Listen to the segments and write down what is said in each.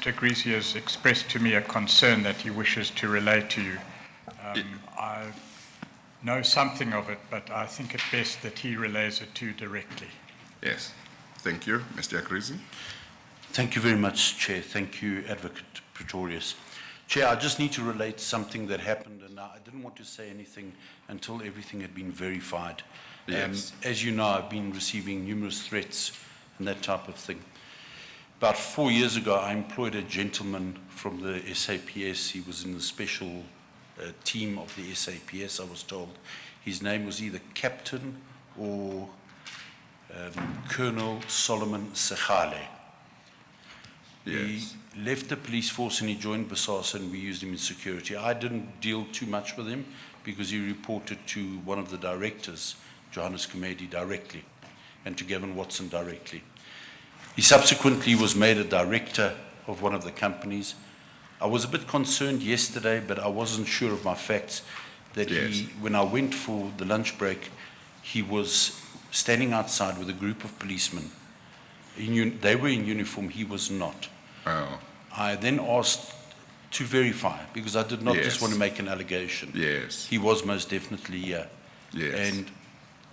Mr. Agrizzi has expressed to me a concern that he wishes to relay to you. I know something of it, but I think it best that he relays it to you directly. Yes. Thank you, Mr. Agrizzi. Thank you very much, Chair. Thank you, Advocate Pretorius. Chair, I just need to relate something that happened, and I didn't want to say anything until everything had been verified. Yes. As you know, I've been receiving numerous threats and that type of thing. About 4 years ago, I employed a gentleman from the SAPS. He was in the special team of the SAPS, I was told. His name was either Captain or Colonel Solomon Sechale. Yes. He left the police force and he joined Bosasa, and we used him in security. I didn't deal too much with him because he reported to one of the directors, Johannes Komedi, directly, and to Gavin Watson directly. He subsequently was made a director of one of the companies. I was a bit concerned yesterday, but I wasn't sure of my facts, that Yes. when I went for the lunch break, he was standing outside with a group of policemen. They were in uniform, he was not. Oh, I then asked to verify, because I did not Yes. just want to make an allegation. yes. He was most definitely here. Yes. And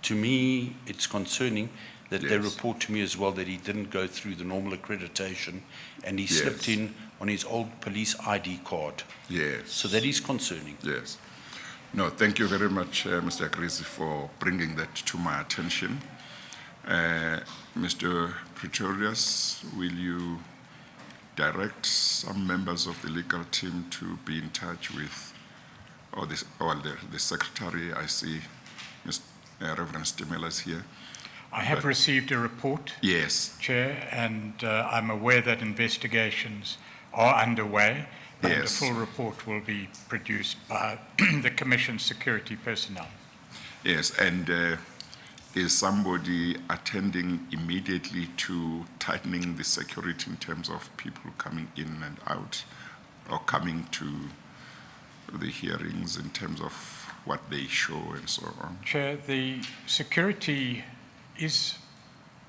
to me, it's concerning that they Yes. report to me as well that he didn't go through the normal accreditation and he Yes. slipped in on his old police ID card. Yes. So that is concerning. Yes. No, thank you very much, Mr. Agrizzi, for bringing that to my attention. Mr. Pretorius, will you direct some members of the legal team to be in touch with, or the secretary? I see Reverend Stimela is here. I have received a report, Yes. Chair, and I'm aware that investigations are underway, and a Yes. full report will be produced by the Commission's security personnel. Yes, and is somebody attending immediately to tightening the security in terms of people coming in and out, or coming to the hearings in terms of what they show and so on? Chair, the security is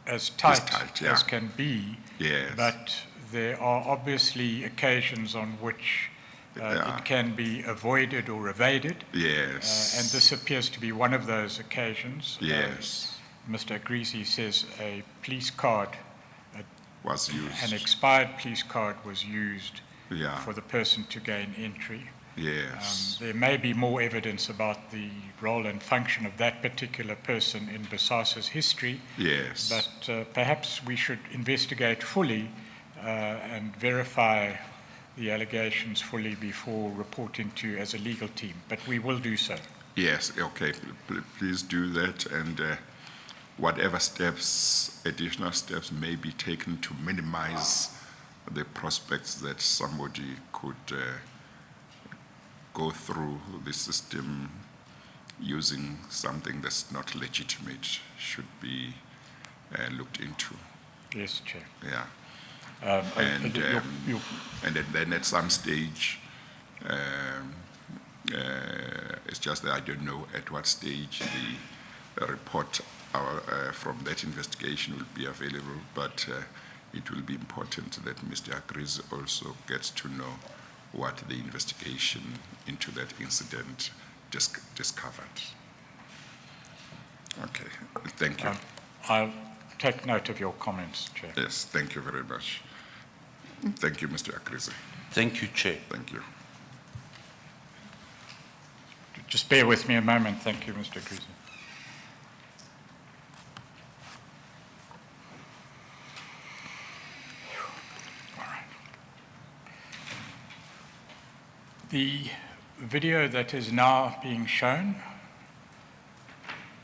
as tight, yeah. as can be, Yes. but there are obviously occasions on which Yeah. it can be avoided or evaded. Yes. And this appears to be one of those occasions. Yes. Mr. Agrizzi says a police card, Was used. an expired police card was used Yeah. for the person to gain entry. Yes. There may be more evidence about the role and function of that particular person in Bosasa's history, Yes. but perhaps we should investigate fully and verify the allegations fully before reporting to you as a legal team, but we will do so. Yes, okay, please do that, and whatever steps, additional steps may be taken to minimize the prospects that somebody could go through the system using something that's not legitimate should be looked into. Yes, Chair. Yeah. And And then at some stage, it's just that I don't know at what stage the report from that investigation will be available, but it will be important that Mr. Agrizzi also gets to know what the investigation into that incident discovered. Okay, thank you. I'll take note of your comments, Chair. Yes, thank you very much. Thank you, Mr. Agrizzi. Thank you, Chair. Thank you. Just bear with me a moment. Thank you, Mr. Agrizzi. All right. The video that is now being shown,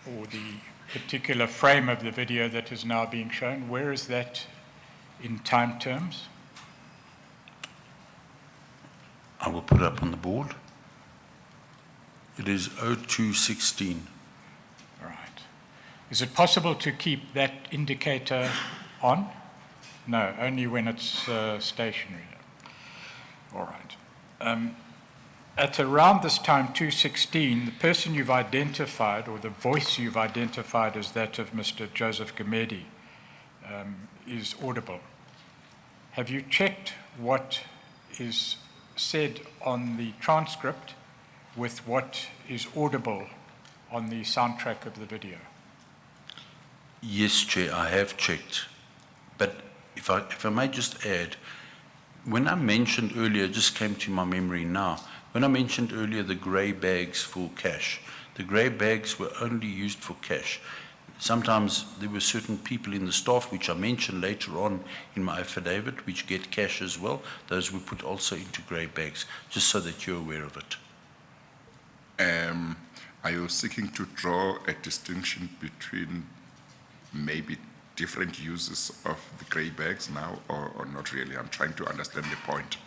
or the particular frame of the video that is now being shown, where is that in time terms? I will put it up on the board. It is 0216. All right. Is it possible to keep that indicator on? No, only when it's stationary. All right. At around this time, 2:16, the person you've identified, or the voice you've identified as that of Mr. Joseph Komedi, is audible. Have you checked what is said on the transcript with what is audible on the soundtrack of the video? Yes, Chair, I have checked. But if I may just add, when I mentioned earlier, it just came to my memory now, when I mentioned earlier the grey bags for cash, the grey bags were only used for cash. Sometimes there were certain people in the staff, which I mentioned later on in my affidavit, which get cash as well. Those we put also into grey bags, just so that you're aware of it. Are you seeking to draw a distinction between maybe different uses of the grey bags now, or not really? I'm trying to understand the point.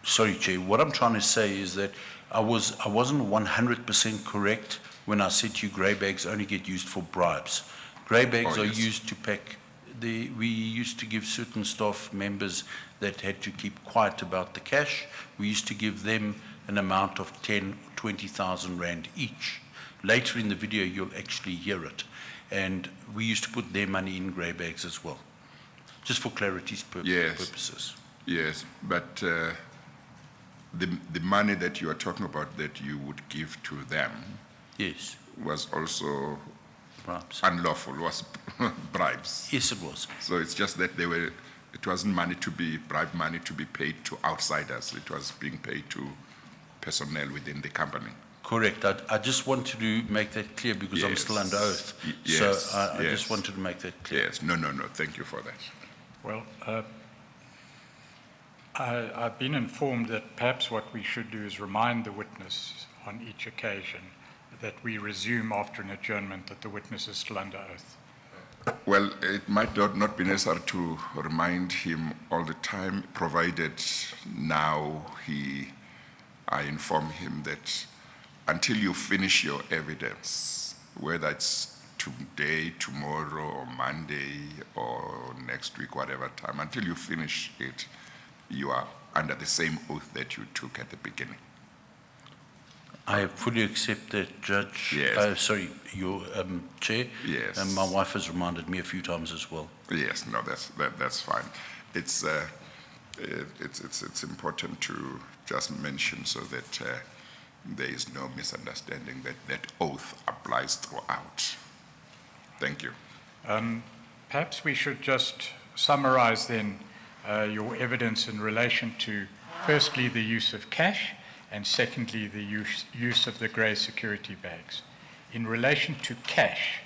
Sorry, Chair, what I'm trying to say is that I wasn't 100% correct when I said to you grey bags only get used for bribes. Grey bags are yes. used to pack, we used to give certain staff members that had to keep quiet about the cash, we used to give them an amount of 10 or 20,000 rand each. Later in the video, you'll actually hear it. And we used to put their money in grey bags as well, just for clarity's purposes. Yes, but the money that you are talking about that you would give to them Yes, was also bribes. unlawful, was bribes. Yes, it was. So it's just that it wasn't bribe money to be paid to outsiders. It was being paid to personnel within the company. Correct. I just wanted to make that clear because I'm still under oath. Yes, So I yes. just wanted to make that clear. Yes, no, thank you for that. Well, I've been informed that perhaps what we should do is remind the witness on each occasion that we resume after an adjournment, that the witness is still under oath. Well, it might not be necessary to remind him all the time, provided now I inform him that until you finish your evidence, whether it's today, tomorrow, or Monday, or next week, whatever time, until you finish it, you are under the same oath that you took at the beginning. I fully accept that, Judge. Yes. Sorry, your Chair. Yes. And my wife has reminded me a few times as well. Yes, no, that's fine. It's important to just mention so that there is no misunderstanding that oath applies throughout. Thank you. Perhaps we should just summarize then your evidence in relation to, firstly, the use of cash, and secondly, the use of the grey security bags. In relation to cash,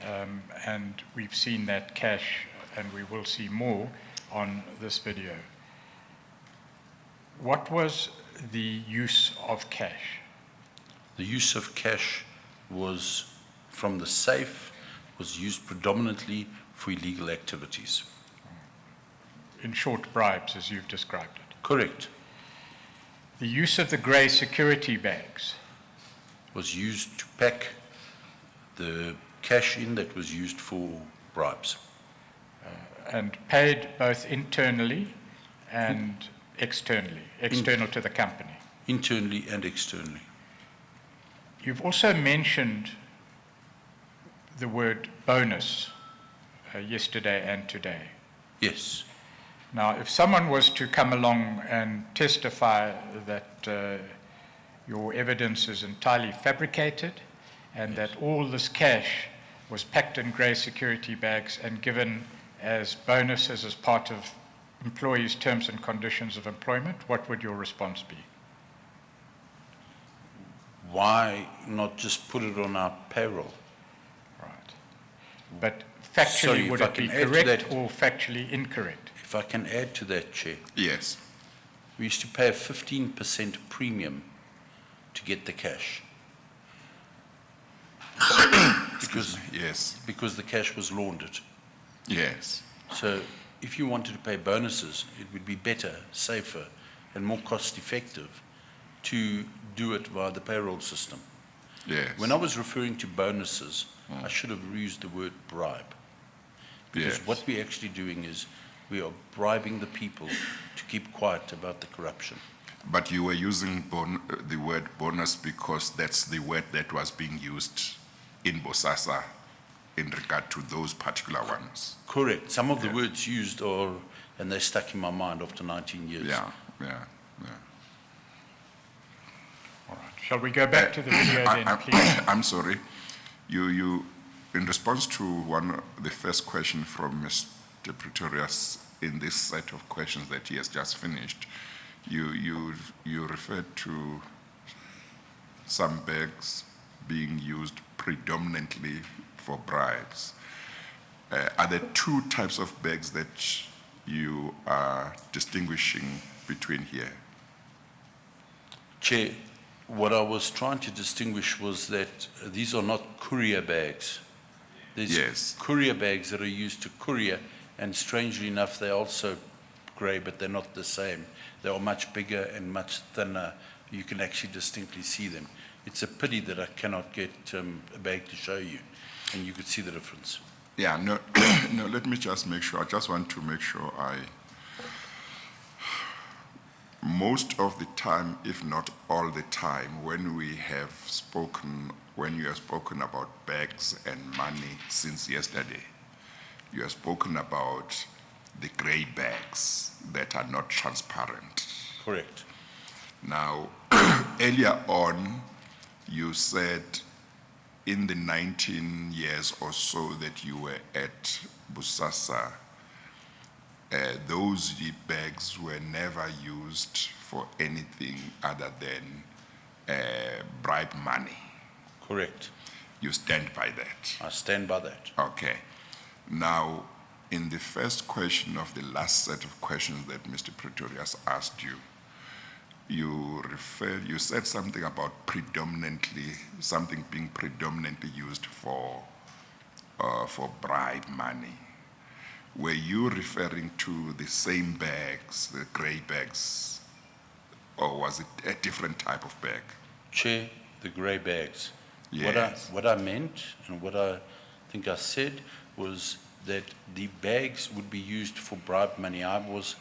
and we've seen that cash, and we will see more on this video. What was the use of cash? The use of cash was from the safe, was used predominantly for illegal activities. In short, bribes, as you've described it. Correct. The use of the grey security bags Was used to pack the cash in that was used for bribes. and paid both internally and externally, external to the company. Internally and externally. You've also mentioned the word bonus yesterday and today. Yes. Now, if someone was to come along and testify that your evidence is entirely fabricated and that all this cash was packed in grey security bags and given as bonuses as part of employees' terms and conditions of employment, what would your response be? Why not just put it on our payroll? Right. But factually, Sorry, would if I it be can add to correct that. or factually incorrect? If I can add to that, Chair, Yes. we used to pay a 15% premium to get the cash. Yes. Because the cash was laundered. Yes. So if you wanted to pay bonuses, it would be better, safer, and more cost-effective to do it via the payroll system. Yes. When I was referring to bonuses, I should have used the word bribe. Because Yes. what we're actually doing is we are bribing the people to keep quiet about the corruption. But you were using the word bonus because that's the word that was being used in Bosasa in regard to those particular ones. Correct. Some of the words used are and they stuck in my mind after 19 years. Yeah. All right. Shall we go back to the video then, please? I'm sorry. You, in response to the first question from Mr. Pretorius in this set of questions that he has just finished, you referred to some bags being used predominantly for bribes. Are there two types of bags that you are distinguishing between here? Chair, what I was trying to distinguish was that these are not courier bags. There's Yes. courier bags that are used to courier, and strangely enough, they're also grey, but they're not the same. They are much bigger and much thinner. You can actually distinctly see them. It's a pity that I cannot get a bag to show you, and you could see the difference. Yeah, no, no, let me just make sure. I just want to make sure most of the time, if not all the time, when you have spoken about bags and money since yesterday, you have spoken about the grey bags that are not transparent. Correct. Now, earlier on, you said in the 19 years or so that you were at Bosasa, those bags were never used for anything other than bribe money. Correct. You stand by that? I stand by that. Okay. Now, in the first question of the last set of questions that Mr. Pretorius asked you, you said something about something being predominantly used for bribe money. Were you referring to the same bags, the grey bags, or was it a different type of bag? Chair, the grey bags. Yes. What I meant and what I think I said was that the bags would be used for bribe money. I was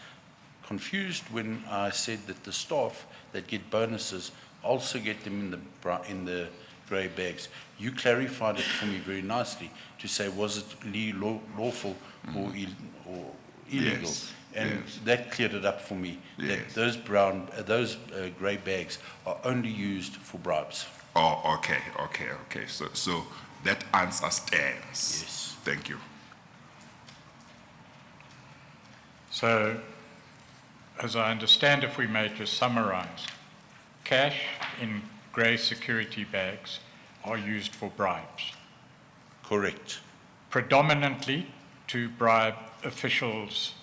confused when I said that the staff that get bonuses also get them in the grey bags. You clarified it for me very nicely to say, was it lawful or illegal? Yes. And Yes. that cleared it up for me. Yes. That those grey bags are only used for bribes. Oh, okay. So that answer stands. Yes. Thank you. So, as I understand, if we may just summarize, cash in grey security bags are used for bribes, Correct. predominantly to bribe officials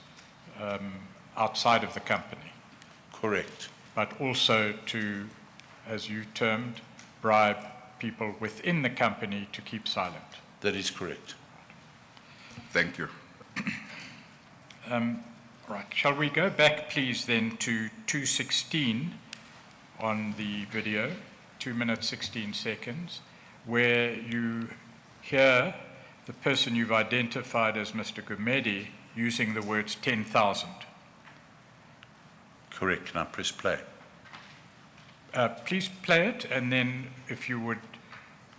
outside of the company, Correct. but also to, as you termed, bribe people within the company to keep silent. That is correct. Thank you. Right, shall we go back please then to 2:16 on the video, 2 minutes 16 seconds, where you hear the person you've identified as Mr. Gumedi using the words 10,000. Correct. Can I press play? Please play it, and then if you would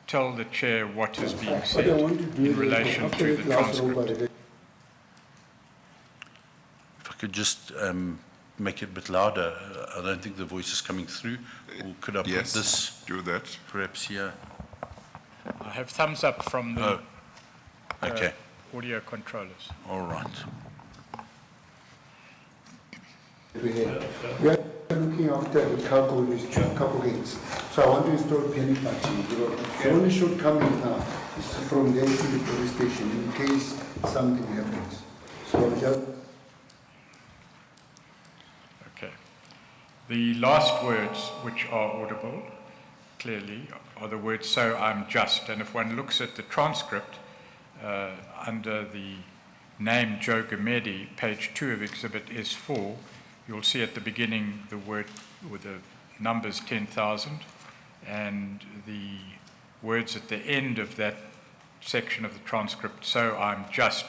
tell the chair what is being said What I want to do in is relation after to the the class transcript. over, If I could just make it a bit louder. I don't think the voice is coming through. Or could I put Yes, this do that. perhaps here? I have thumbs up from the Oh, okay. audio controllers. All right. we are looking after the cargo gates. So I want to install panic button. The only shortcoming now is from there to the police station in case something happens. So just Okay. The last words, which are audible clearly, are the words, "so I'm just." And if one looks at the transcript, under the name Joe Gumedi, page 2 of Exhibit S4, you'll see at the beginning the word with the numbers 10,000, and the words at the end of that section of the transcript, "so I'm just."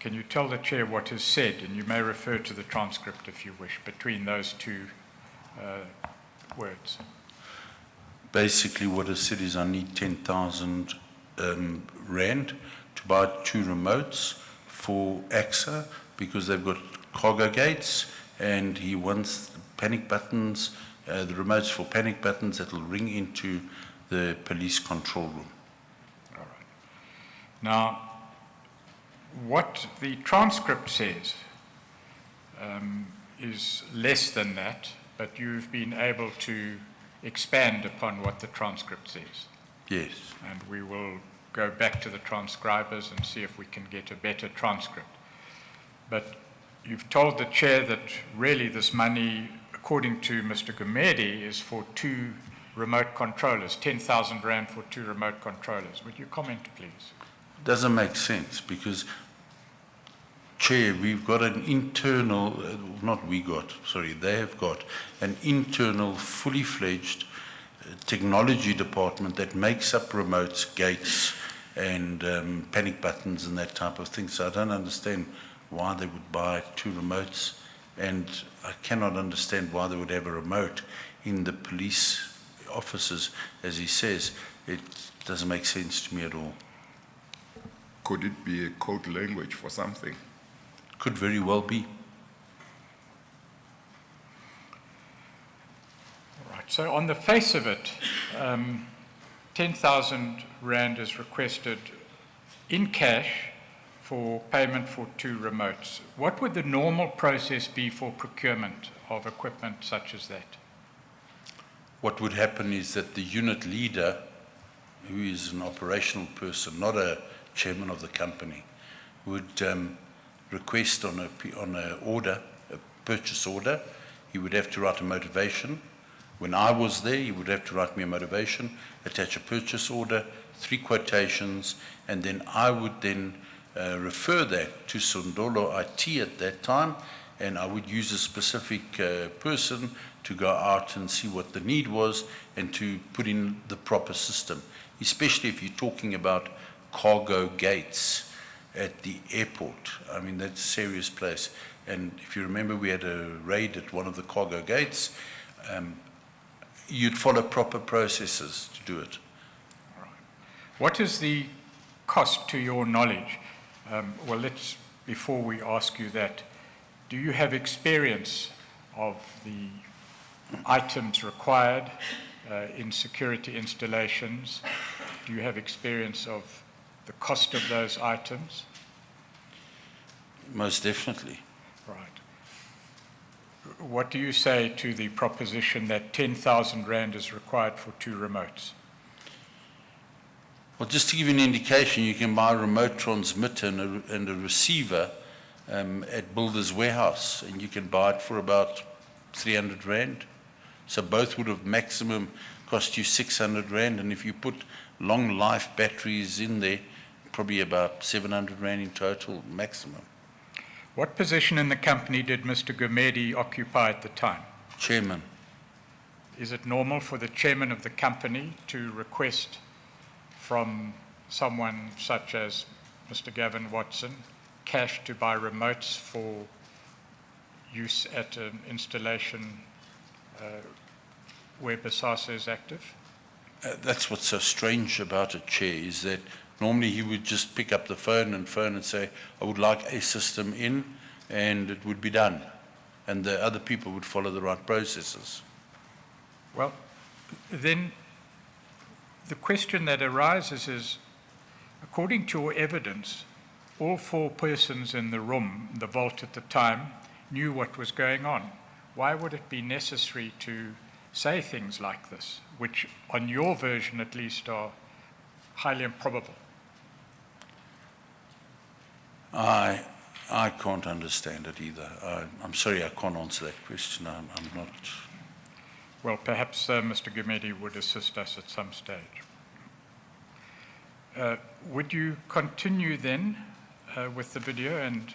Can you tell the chair what is said? And you may refer to the transcript if you wish, between those two words. Basically, what I said is I need 10,000 rand to buy 2 remotes for AXA because they've got cargo gates, and he wants panic buttons, the remotes for panic buttons that will ring into the police control room. All right. Now, what the transcript says is less than that, but you've been able to expand upon what the transcript says. Yes. And we will go back to the transcribers and see if we can get a better transcript. But you've told the chair that really this money, according to Mr. Gumede, is for 2 remote controllers, 10,000 rand for 2 remote controllers. Would you comment, please? Doesn't make sense because, Chair, we've got an internal, they have got an internal, fully fledged technology department that makes up remotes, gates, and panic buttons and that type of thing. So I don't understand why they would buy 2 remotes, and I cannot understand why they would have a remote in the police offices, as he says. It doesn't make sense to me at all. Could it be a code language for something? Could very well be. All right. So on the face of it, 10,000 rand is requested in cash for payment for 2 remotes. What would the normal process be for procurement of equipment such as that? What would happen is that the unit leader, who is an operational person, not a chairman of the company, would request on a purchase order. He would have to write a motivation. When I was there, he would have to write me a motivation, attach a purchase order, 3 quotations, and then I would then refer that to Sondolo IT at that time, and I would use a specific person to go out and see what the need was and to put in the proper system, especially if you're talking about cargo gates at the airport. I mean, that's a serious place. And if you remember, we had a raid at one of the cargo gates. You'd follow proper processes to do it. All right. What is the cost to your knowledge? Well, before we ask you that, do you have experience of the items required in security installations? Do you have experience of the cost of those items? Most definitely. Right. What do you say to the proposition that 10,000 rand is required for 2 remotes? Well, just to give you an indication, you can buy a remote transmitter and a receiver at Builder's Warehouse, and you can buy it for about 300 rand. So both would have maximum cost you 600 rand, and if you put long life batteries in there, probably about 700 rand in total, maximum. What position in the company did Mr. Gumede occupy at the time? Chairman. Is it normal for the chairman of the company to request from someone such as Mr. Gavin Watson cash to buy remotes for use at an installation where Bosasa is active? That's what's so strange about it, Chair, is that normally he would just pick up the phone and say, I would like a system in, and it would be done. And the other people would follow the right processes. Well, then the question that arises is, according to your evidence, all 4 persons in the room, the vault at the time, knew what was going on. Why would it be necessary to say things like this, which on your version at least are highly improbable? I can't understand it either. I'm sorry, I can't answer that question. I'm not. Well, perhaps Mr. Gumede would assist us at some stage. Would you continue then with the video, and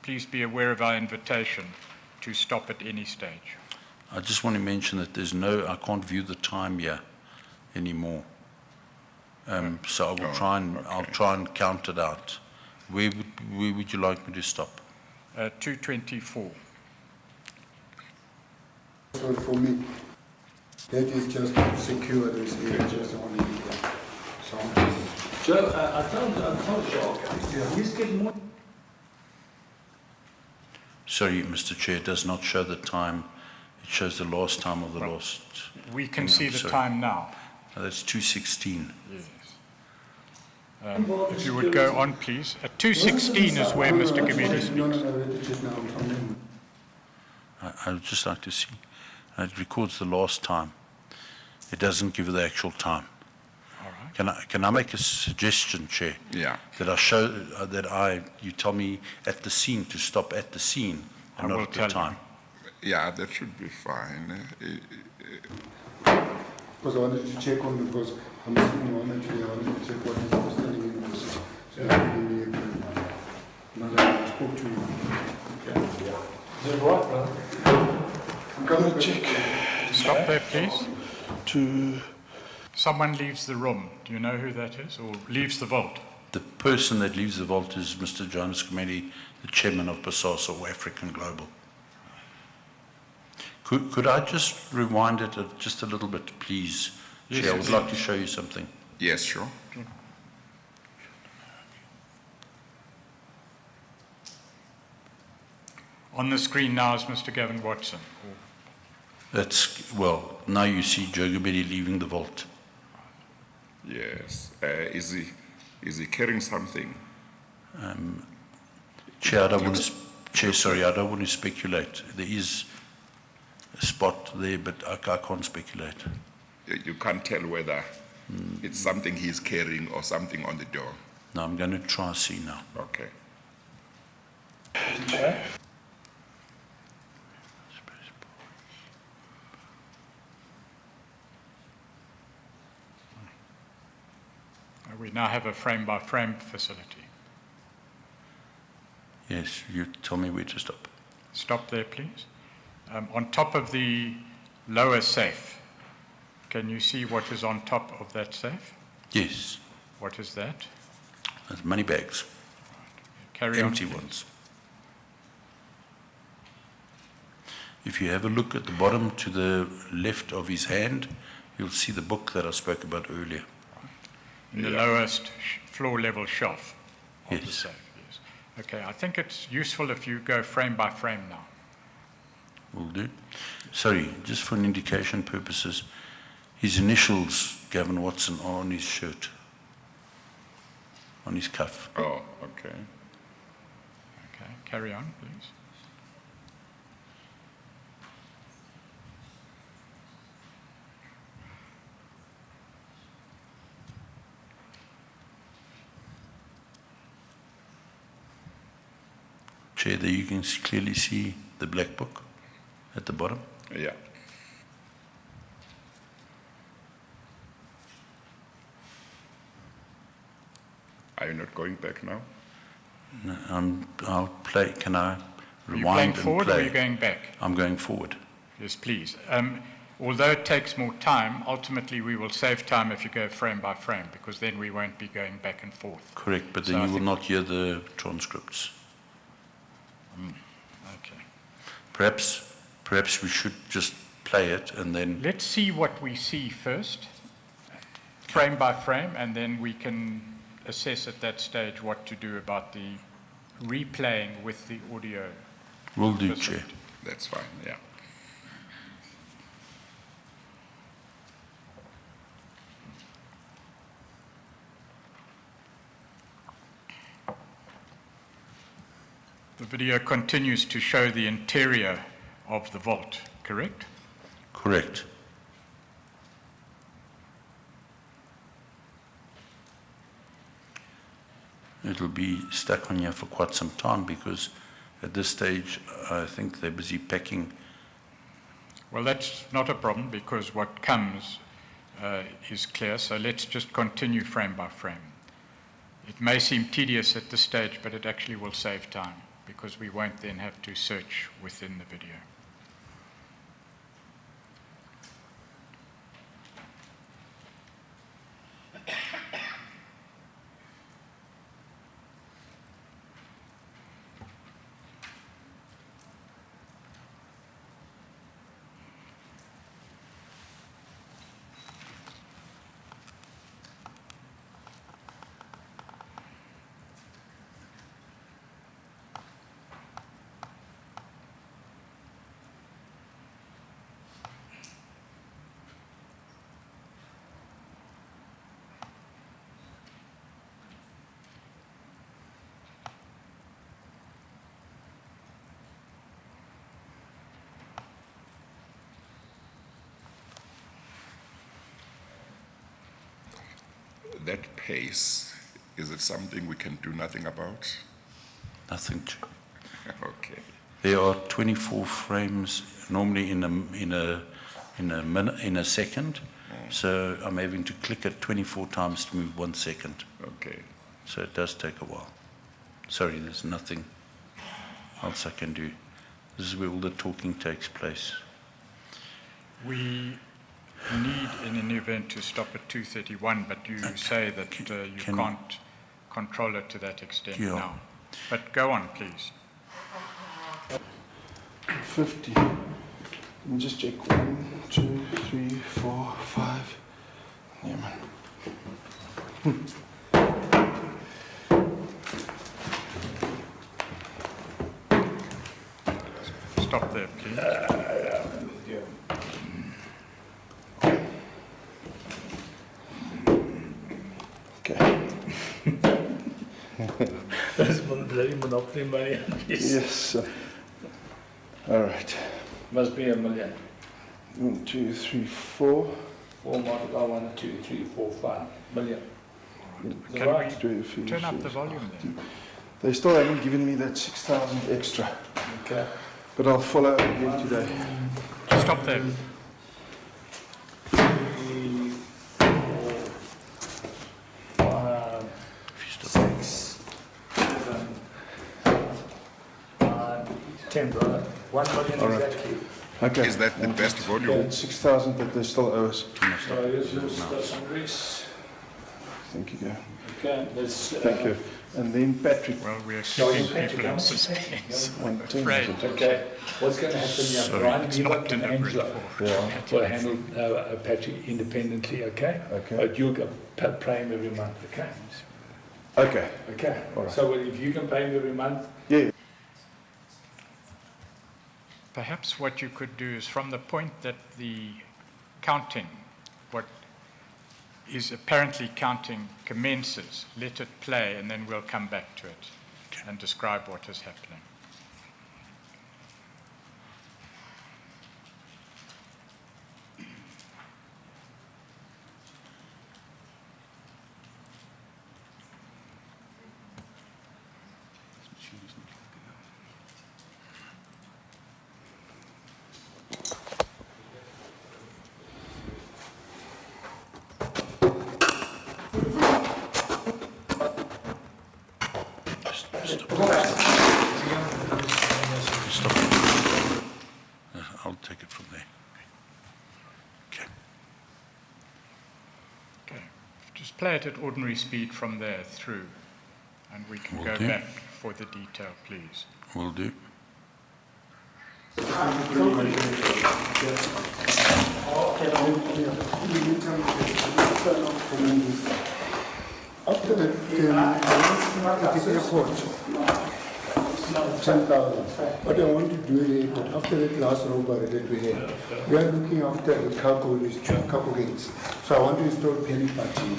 please be aware of our invitation to stop at any stage. I just want to mention that I can't view the time here anymore. So I will I'll try and count it out. Where would you like me to stop? 2:24. So for me, that is just to secure this area, just only Joe, I told Joe, he's getting more. Sorry, Mr. Chair, it does not show the time. It shows the last time of the last. We can Hang on, see the sorry. time now. That's 2:16. Yes. If you would go on, please. At 2:16 is where Mr. Gumede speaks. No, wait a minute now, from memory. I would just like to see. It records the last time. It doesn't give the actual time. All right. Can I make a suggestion, Chair? Yeah. That I show, you tell me at the scene to stop at the scene and I not will at the tell you. time. Yeah, that should be fine. Because I wanted to check on, because I'm sitting on actually, I wanted to check what he was telling me. So I didn't really agree. Now that I spoke to you. Is it right, brother? I'm coming back. Stop there, please. To Someone leaves the room. Do you know who that is? Or leaves the vault? The person that leaves the vault is Mr. Johannes Gumede, the chairman of Bosasa or African Global. Could I just rewind it just a little bit, please? Yes, Chair, I would yes. like to show you something. Yes, sure. On the screen now is Mr. Gavin Watson. Now you see Joe Gumede leaving the vault. Yes. Is he carrying something? Chair, I don't want to speculate. There is a spot there, but I can't speculate. You can't tell whether it's something he's carrying or something on the door. No, I'm going to try and see now. Okay. We now have a frame-by-frame facility. Yes, you tell me where to stop. Stop there, please. On top of the lower safe, can you see what is on top of that safe? Yes, What is that? that's money bags, Carry empty on. ones. If you have a look at the bottom to the left of his hand, you'll see the book that I spoke about earlier. In the lowest floor level shelf of the Yes. safe. Yes. Okay, I think it's useful if you go frame by frame now. Will do. Sorry, just for an indication purposes, his initials, Gavin Watson, are on his shirt, on his cuff. Oh, okay. Okay, carry on, please. Chair, there you can clearly see the black book at the bottom. Yeah. Are you not going back now? I'll play. Can I Are you rewind going and forward or are play? you going back? I'm going forward. Yes, please. Although it takes more time, ultimately we will save time if you go frame by frame, because then we won't be going back and forth. Correct, but So then I you will think- not hear the transcripts. Okay. Perhaps we should just play it and then. Let's see what we see first, frame by frame, and then we can assess at that stage what to do about the replaying with the audio. Will do, Chair. facility. That's fine, yeah. The video continues to show the interior of the vault, correct? Correct. It'll be stuck on here for quite some time because at this stage, I think they're busy packing. Well, that's not a problem because what comes is clear, so let's just continue frame by frame. It may seem tedious at this stage, but it actually will save time because we won't then have to search within the video. that pace, is it something we can do nothing about? Nothing, Chair. Okay. There are 24 frames normally in a second. So I'm having to click it 24 times to move 1 second. Okay. So it does take a while. Sorry, there's nothing else I can do. This is where all the talking takes place. We need, in any event, to stop at 2:31, but you say that you can't control it to that extent now. But go on, please. 50. Let me just check. 1, 2, 3, 4, 5. Yeah, man. Stop there, please. Okay. That's one bloody monopoly money. Yes, sir. All right. Must be $1 million. 1, 2, 3, 4. 4 multiply 1, 2, 3, 4, 5 million. Can Right. we 2, 3, turn up 4, the volume then? They still haven't given me that 6,000 extra, Okay. but I'll follow up again today. Stop there. 3, 4, 5, 6, 7, 9, 10, brother. 1 million All right. exactly. Okay. Is that the best Yeah, volume? it's 6,000 that they still owe us. So here's got some grease. Thank you. Okay, let's. Thank you. And then Patrick. Well, we're No, keeping you can't people go. in suspense. 110. Afraid. Okay, what's going to happen here? Sorry, Brian, it's you not and deliberate Angelo Yeah. will handle Patrick independently, okay? Okay. But you'll pay him every month, okay? Okay. Okay, All right. so if you can pay him every month, Yeah. Perhaps what you could do is from the point that the counting, what is apparently counting commences, let it play and then we'll come back to it and describe what is happening. I'll take it from there. Okay. Okay, just play it at ordinary speed from there through and we can Will go do. back for the detail, please. Will do. After the airport, 10,000. What I want to do is, after that last robbery that we had, we are looking after the cargo gates. So I want to install panic button.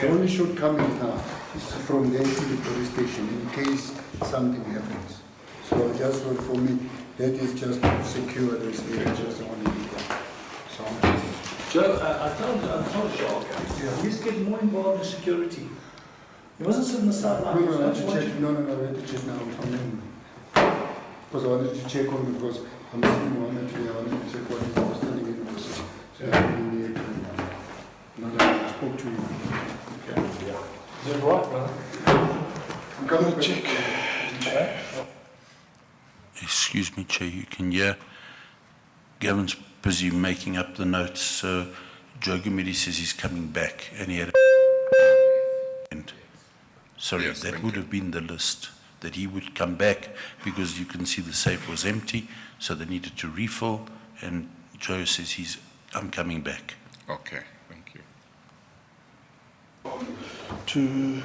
The only shortcoming now is from there to the police station in case something happens. So just for me, that is just to secure this area, just only that. So Joe, I told Joe, he's getting more involved in security. He wasn't sitting on the sideline. no, I have to check. No, I have to check now. Because I wanted to check on because I'm seeing one actually. I wanted to check what he was telling me. So I really I spoke to you. Okay. Is that right, brother? I'm coming back. Check. Okay. Excuse me, Chair, you can hear Gavin's busy making up the notes. So Joe Gumidi says he's coming back and he had Sorry, Yes, that thank would you. have been the list, that he would come back because you can see the safe was empty, so they needed to refill, and Joe says I'm coming back. Okay, thank you. 2,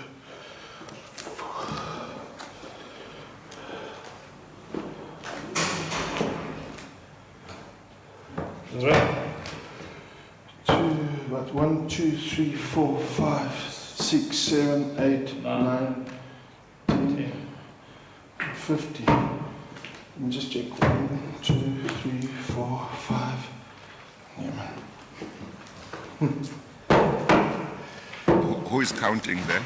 Right. 1, 2, 3, 4, 5, 6, 7, 8, 9, 10, 50. Let me just check. 1, 2, 3, 4, 5. Yeah, man. Who is counting there?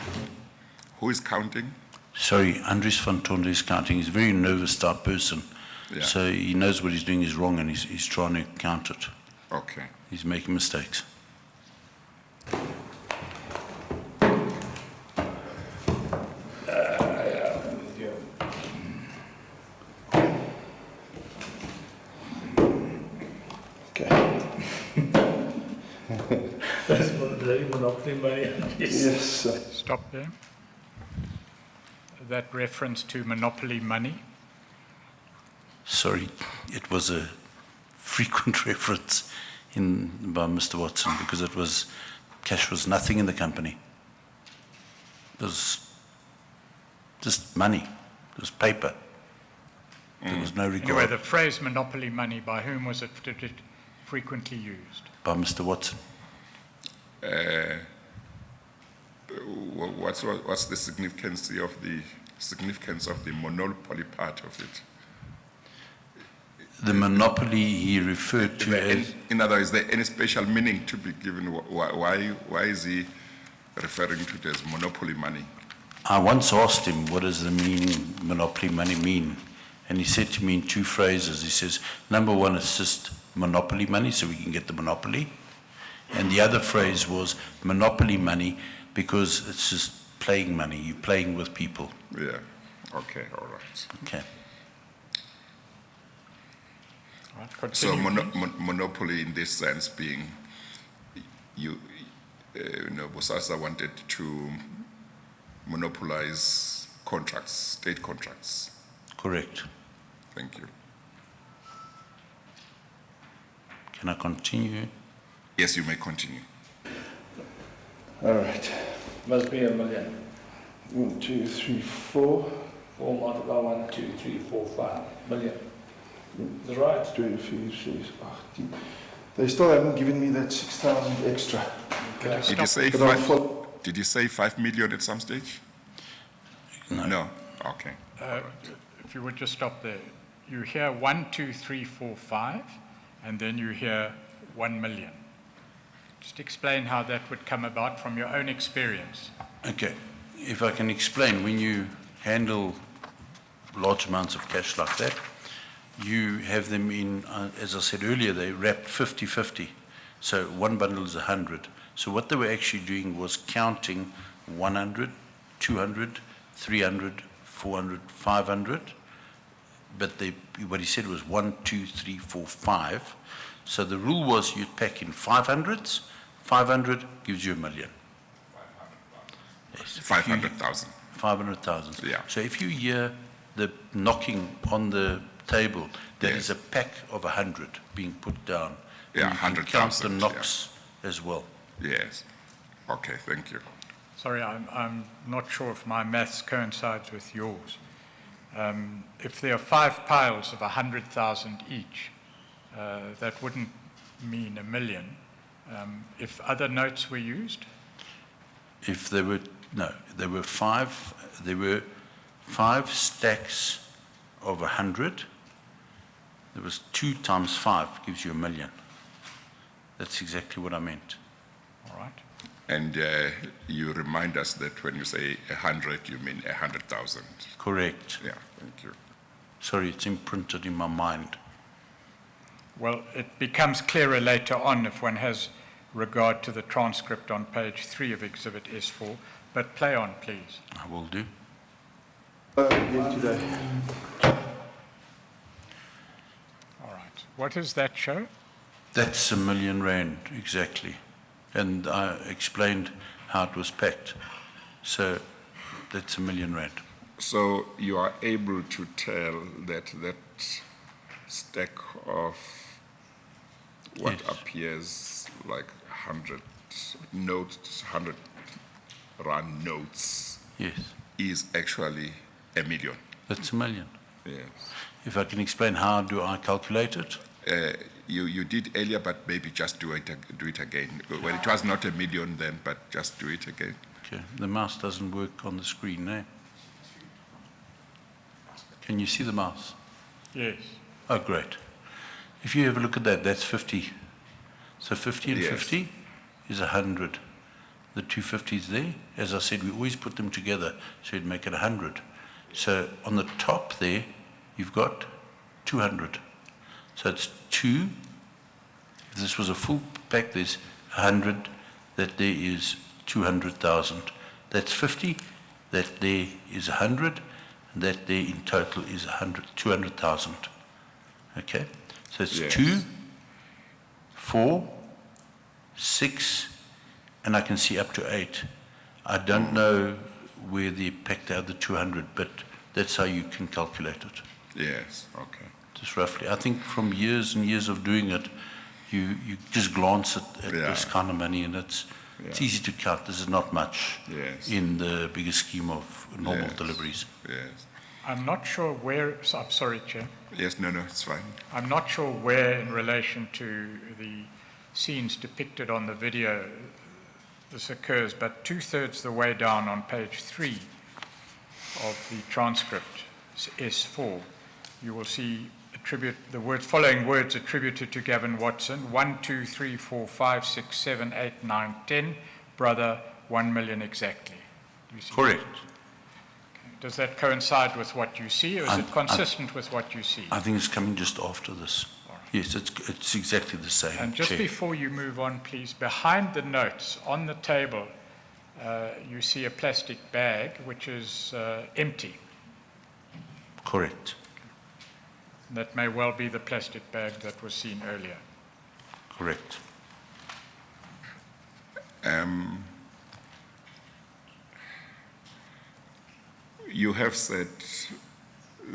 Who is counting? Sorry, Andries van Tonder is counting. He's a very nervous type person. Yeah. So he knows what he's doing is wrong and he's trying to count it. Okay. He's making mistakes. Okay. That's bloody monopoly money. Yes, sir. Stop there. That reference to monopoly money. Sorry, it was a frequent reference by Mr. Watson because cash was nothing in the company. It was just money. It was paper. There was no Anyway, regard the phrase monopoly money, by whom was it frequently used? by Mr. Watson. What's the significance of the monopoly part of it? The monopoly he referred to as... In other words, is there any special meaning to be given? Why is he referring to it as monopoly money? I once asked him, what does the meaning monopoly money mean? And he said to me in two phrases. He says, number one, it's just monopoly money, so we can get the monopoly. And the other phrase was monopoly money because it's just playing money. You're playing with people. Yeah. Okay. All right. Okay. Right, So continue. monopoly in this sense being, Bosasa wanted to monopolize contracts, state contracts. Correct. Thank you. Can I continue? Yes, you may continue. All right. Must be 1 million. 1, 2, 3, 4. 4 multiplied by 1, 2, 3, 4, 5 million. Is that right? 2, 3, 6, 18. They still haven't given me that 6,000 extra. Okay. Did you say But I'll 5? follow. Did you say 5 million at some stage? No. No. Okay. If you would just stop there. You hear 1, 2, 3, 4, 5, and then you hear 1 million. Just explain how that would come about from your own experience. Okay. If I can explain, when you handle large amounts of cash like that, you have them in, as I said earlier, they wrapped 50-50. So one bundle is 100. So what they were actually doing was counting 100, 200, 300, 400, 500. But what he said was 1, 2, 3, 4, 5. So the rule was you'd pack in 500s. 500 gives you 1 million. Yes. 500,000. 500,000. Yeah. So if you hear the knocking on the table, that Yes. is a pack of 100 being put down. Yeah, And you can count the 100,000, knocks as well. Yes. Okay, thank you. Sorry, I'm not sure if my maths coincides with yours. If there are 5 piles of 100,000 each, that wouldn't mean 1 million. If other notes were used? If there were, no, there were five stacks of 100. There was 2 times 5 gives you 1 million. That's exactly what I meant. All right. And you remind us that when you say 100, you mean 100,000. Correct. Yeah, thank you. Sorry, it's imprinted in my mind. Well, it becomes clearer later on if one has regard to the transcript on page 3 of Exhibit S4, but play on, please. I will do. Again today. All right. What does that show? That's R1 million, exactly. And I explained how it was packed. So that's R1 million. So you are able to tell that stack of what Yes. appears like 100 notes, 100 rand notes, Yes, is actually 1 million. that's R1 million. Yes. If I can explain how do I calculate it? You did earlier, but maybe just do it again. Well, it was not 1 million then, but just do it again. Okay, the mouse doesn't work on the screen, eh? Can you see the mouse? Yes. Oh, great. If you have a look at that, that's 50. So 50 and Yes. 50 is 100. The 250 is there. As I said, we always put them together, so you'd make it 100. So on the top there, you've got 200. So it's 2. If this was a full pack, there's 100. That there is 200,000. That's 50. That there is 100. And that there in total is 200,000. Okay? So it's Yes. 2, 4, 6, and I can see up to 8. I don't know where they packed out the 200, but that's how you can calculate it. Yes, okay. Just roughly. I think from years and years of doing it, you just glance at Yeah. this kind of money, and it's easy to count. This is not much Yes. in the bigger scheme of normal Yes. deliveries. Yes. I'm not sure where, I'm sorry, Chair. Yes, no, it's fine. I'm not sure where in relation to the scenes depicted on the video this occurs, but 2/3 the way down on page 3 of the transcript, S4, you will see following words attributed to Gavin Watson: 1, 2, 3, 4, 5, 6, 7, 8, 9, 10, brother, 1 million exactly. Do you see Correct. that? Does that coincide with what you see, or is it consistent with what you see? I think it's coming just after this. Yes, it's exactly the same. And just Chair. before you move on, please, behind the notes on the table, you see a plastic bag which is empty. Correct. That may well be the plastic bag that was seen earlier. Correct. You have said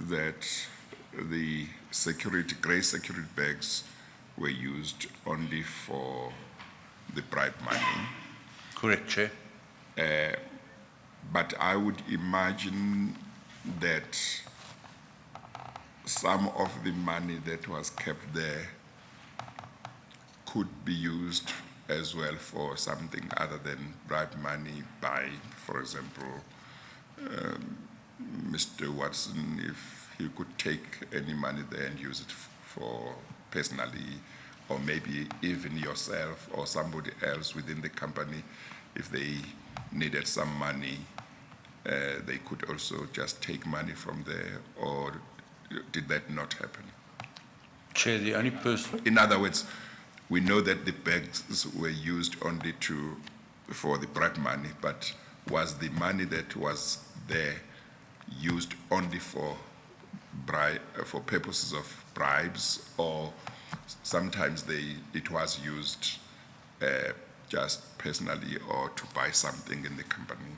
that the grey security bags were used only for the bribe money, Correct, Chair. but I would imagine that some of the money that was kept there could be used as well for something other than bribe money by, for example, Mr. Watson, if he could take any money there and use it for personally, or maybe even yourself or somebody else within the company, if they needed some money, they could also just take money from there, or did that not happen? Chair, the only person, In other words, we know that the bags were used only for the bribe money, but was the money that was there used only for purposes of bribes, or sometimes it was used just personally or to buy something in the company?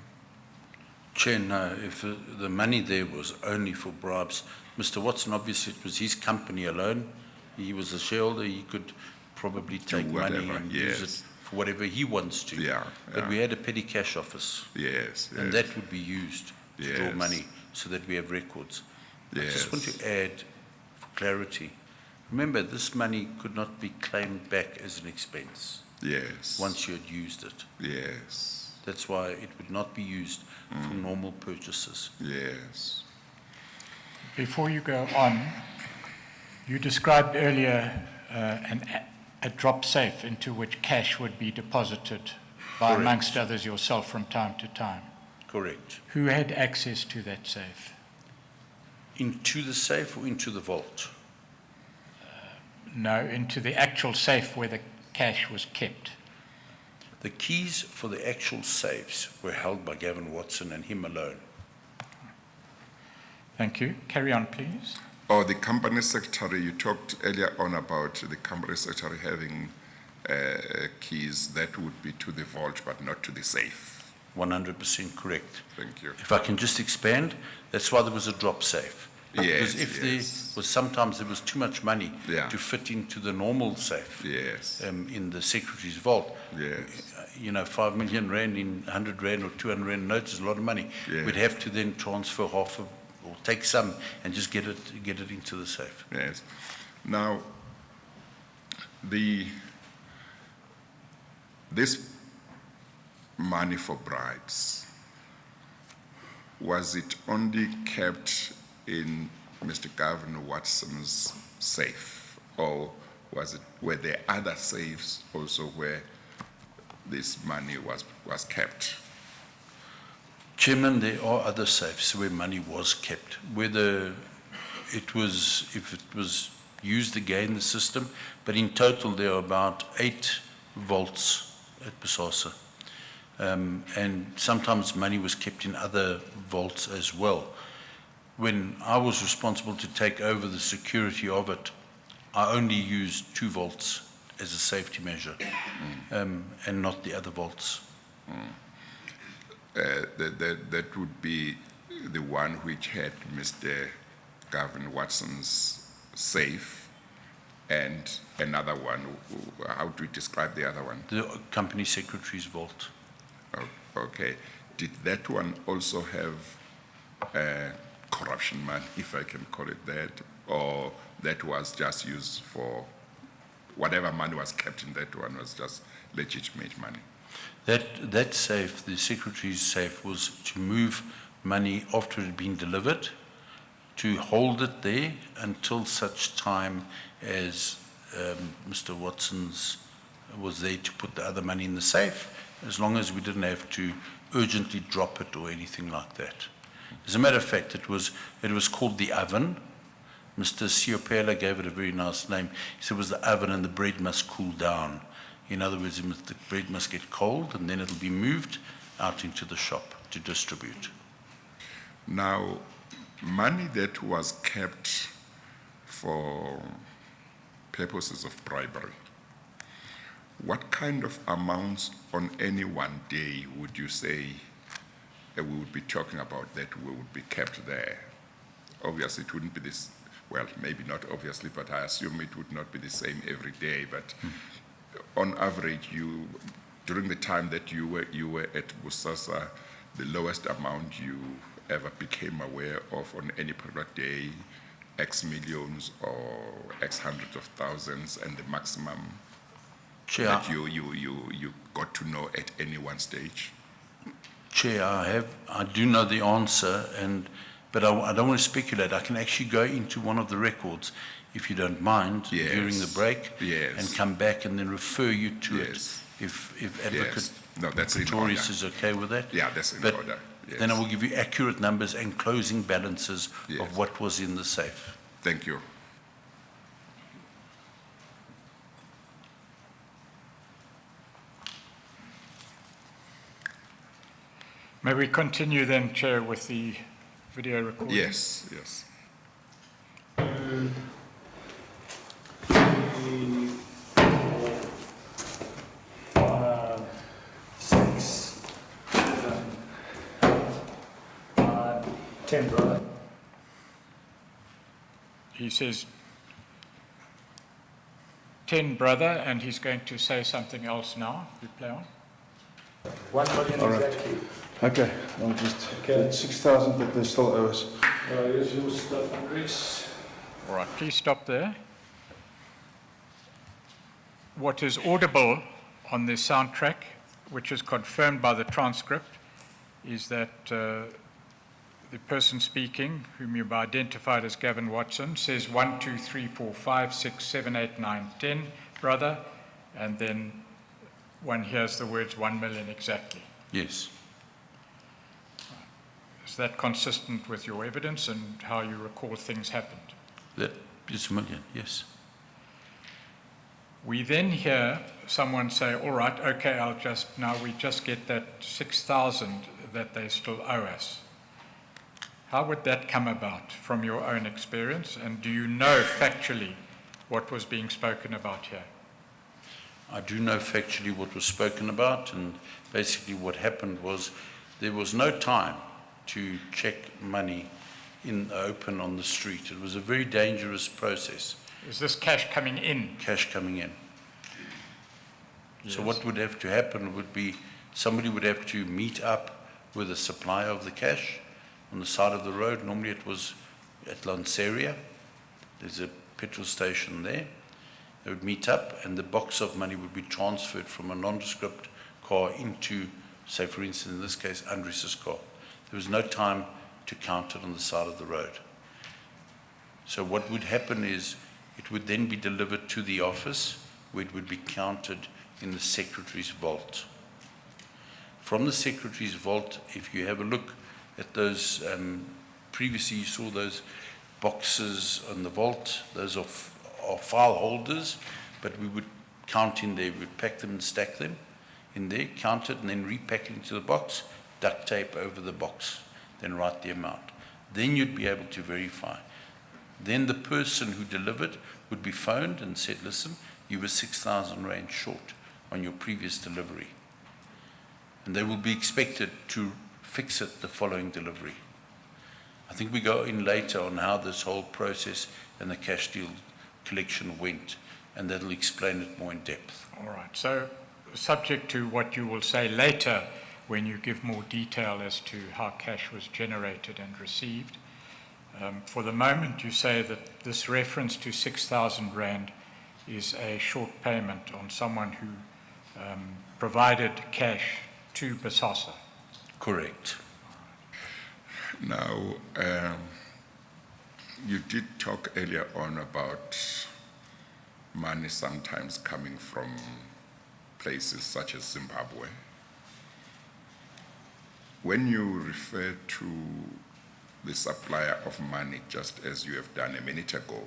Chair, no, if the money there was only for bribes, Mr. Watson, obviously it was his company alone. He was a shareholder, he could probably take money whatever, and use yes. it for whatever he wants to. Yeah, But yeah. we had a petty cash office, Yes, and yes, that would be used to draw Yes. money so that we have records. I just want Yes. to add, for clarity, remember this money could not be claimed back as an expense yes, once you had used it. yes, That's why it would not be used for normal purchases. yes, Before you go on, you described earlier a drop safe into which cash would be deposited by, Correct. amongst others, yourself from time to time. Correct. Who had access to that safe? Into the safe or into the vault? No, into the actual safe where the cash was kept. The keys for the actual safes were held by Gavin Watson and him alone. Thank you. Carry on, please. Or the company secretary, you talked earlier on about the company secretary having keys that would be to the vault but not to the safe. 100% correct. Thank you. If I can just expand, that's why there was a drop safe. Yes, Because if yes. there was sometimes there was too much money Yeah. to fit into the normal safe Yes, in the secretary's vault. yes, 5 million rand in 100 rand or 200 rand notes is a lot of money. Yeah. We'd have to then transfer half of, or take some and just get it into the safe. yes. Now, this money for bribes, was it only kept in Mr. Gavin Watson's safe, or were there other safes also where this money was kept? Chairman, there are other safes where money was kept, whether if it was used again, the system, but in total there are about 8 vaults at Bosasa. And sometimes money was kept in other vaults as well. When I was responsible to take over the security of it, I only used 2 vaults as a safety measure, and not the other vaults. That would be the one which had Mr. Gavin Watson's safe, and another one. How do you describe the other one? The company secretary's vault. Okay. Did that one also have corruption money, if I can call it that, or that was just used for whatever money was kept in that one was just legitimate money? That safe, the secretary's safe, was to move money after it had been delivered, to hold it there until such time as Mr. Watson's was there to put the other money in the safe, as long as we didn't have to urgently drop it or anything like that. As a matter of fact, it was called the oven. Mr. Siopela gave it a very nice name. He said it was the oven and the bread must cool down. In other words, the bread must get cold and then it'll be moved out into the shop to distribute. Now, money that was kept for purposes of bribery, what kind of amounts on any one day would you say we would be talking about that would be kept there? Obviously, it wouldn't be this, well, maybe not obviously, but I assume it would not be the same every day. But on average, during the time that you were at Bosasa, the lowest amount you ever became aware of on any particular day, X millions or X hundreds of thousands, and the maximum Chair, that you got to know at any one stage? Chair, I do know the answer, but I don't want to speculate. I can actually go into one of the records, if you don't mind, Yes. during the break, Yes. and come back and then refer you to Yes. it, if Advocate Yes. No, that's in Pretorius order. is okay with that. Yeah, that's in But order. Yes. Then I will give you accurate numbers and closing balances Yes. of what was in the safe. Thank you. May we continue then, Chair, with the video recording? Yes, yes. 6, 7, 8, 9, 10, brother. He says 10, brother, and he's going to say something else now. We play on. 1 million All right. exactly. Okay, I'll just, Okay. that's 6,000 that they still owe us. Here's your stuff, Andres. All right, please stop there. What is audible on the soundtrack, which is confirmed by the transcript, is that the person speaking, whom you've identified as Gavin Watson, says 1, 2, 3, 4, 5, 6, 7, 8, 9, 10, brother, and then one hears the words 1 million exactly. Yes. Is that consistent with your evidence and how you recall things happened? That is a million, yes. We then hear someone say, all right, okay, we just get that 6,000 that they still owe us. How would that come about from your own experience? And do you know factually what was being spoken about here? I do know factually what was spoken about, and basically what happened was there was no time to check money in the open on the street. It was a very dangerous process. Is this cash coming in? Cash coming in. So Yes. what would have to happen would be somebody would have to meet up with a supplier of the cash on the side of the road. Normally it was at Lanseria. There's a petrol station there. They would meet up and the box of money would be transferred from a nondescript car into, say for instance in this case, Andres' car. There was no time to count it on the side of the road. So what would happen is it would then be delivered to the office where it would be counted in the secretary's vault. from the Secretary's vault. If you have a look at those, previously you saw those boxes on the vault, those are file holders, but we would count in there, we would pack them and stack them in there, count it and then repack it into the box, duct tape over the box, then write the amount. Then you'd be able to verify. Then the person who delivered would be phoned and said, listen, you were 6,000 Rand short on your previous delivery. And they will be expected to fix it the following delivery. I think we go in later on how this whole process and the cash deal collection went, and that'll explain it more in depth. All right. So, subject to what you will say later when you give more detail as to how cash was generated and received, for the moment you say that this reference to 6,000 Rand is a short payment on someone who provided cash to Bosasa. Correct. Now, you did talk earlier on about money sometimes coming from places such as Zimbabwe. When you refer to the supplier of money, just as you have done a minute ago,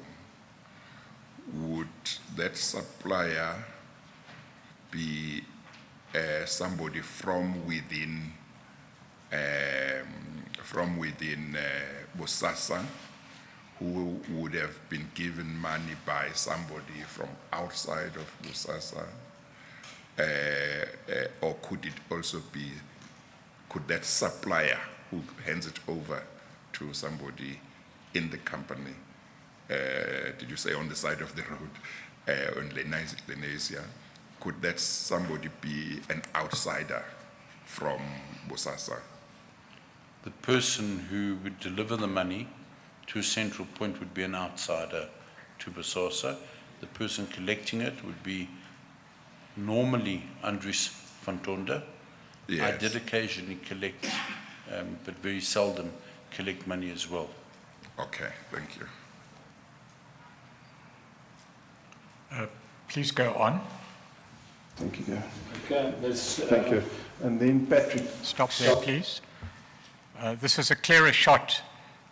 would that supplier be somebody from within Bosasa, who would have been given money by somebody from outside of Bosasa, or could it also be, could that supplier who hands it over to somebody in the company, did you say on the side of the road, on Lenasia, could that somebody be an outsider from Bosasa? The person who would deliver the money to a central point would be an outsider to Bosasa. The person collecting it would be normally Andries van Tonda. Yes. I did occasionally collect, but very seldom collect money as well. Okay, thank you. Please go on. Thank you, Gary. Okay, that's, Thank you. And then Patrick. Stop there, please. This is a clearer shot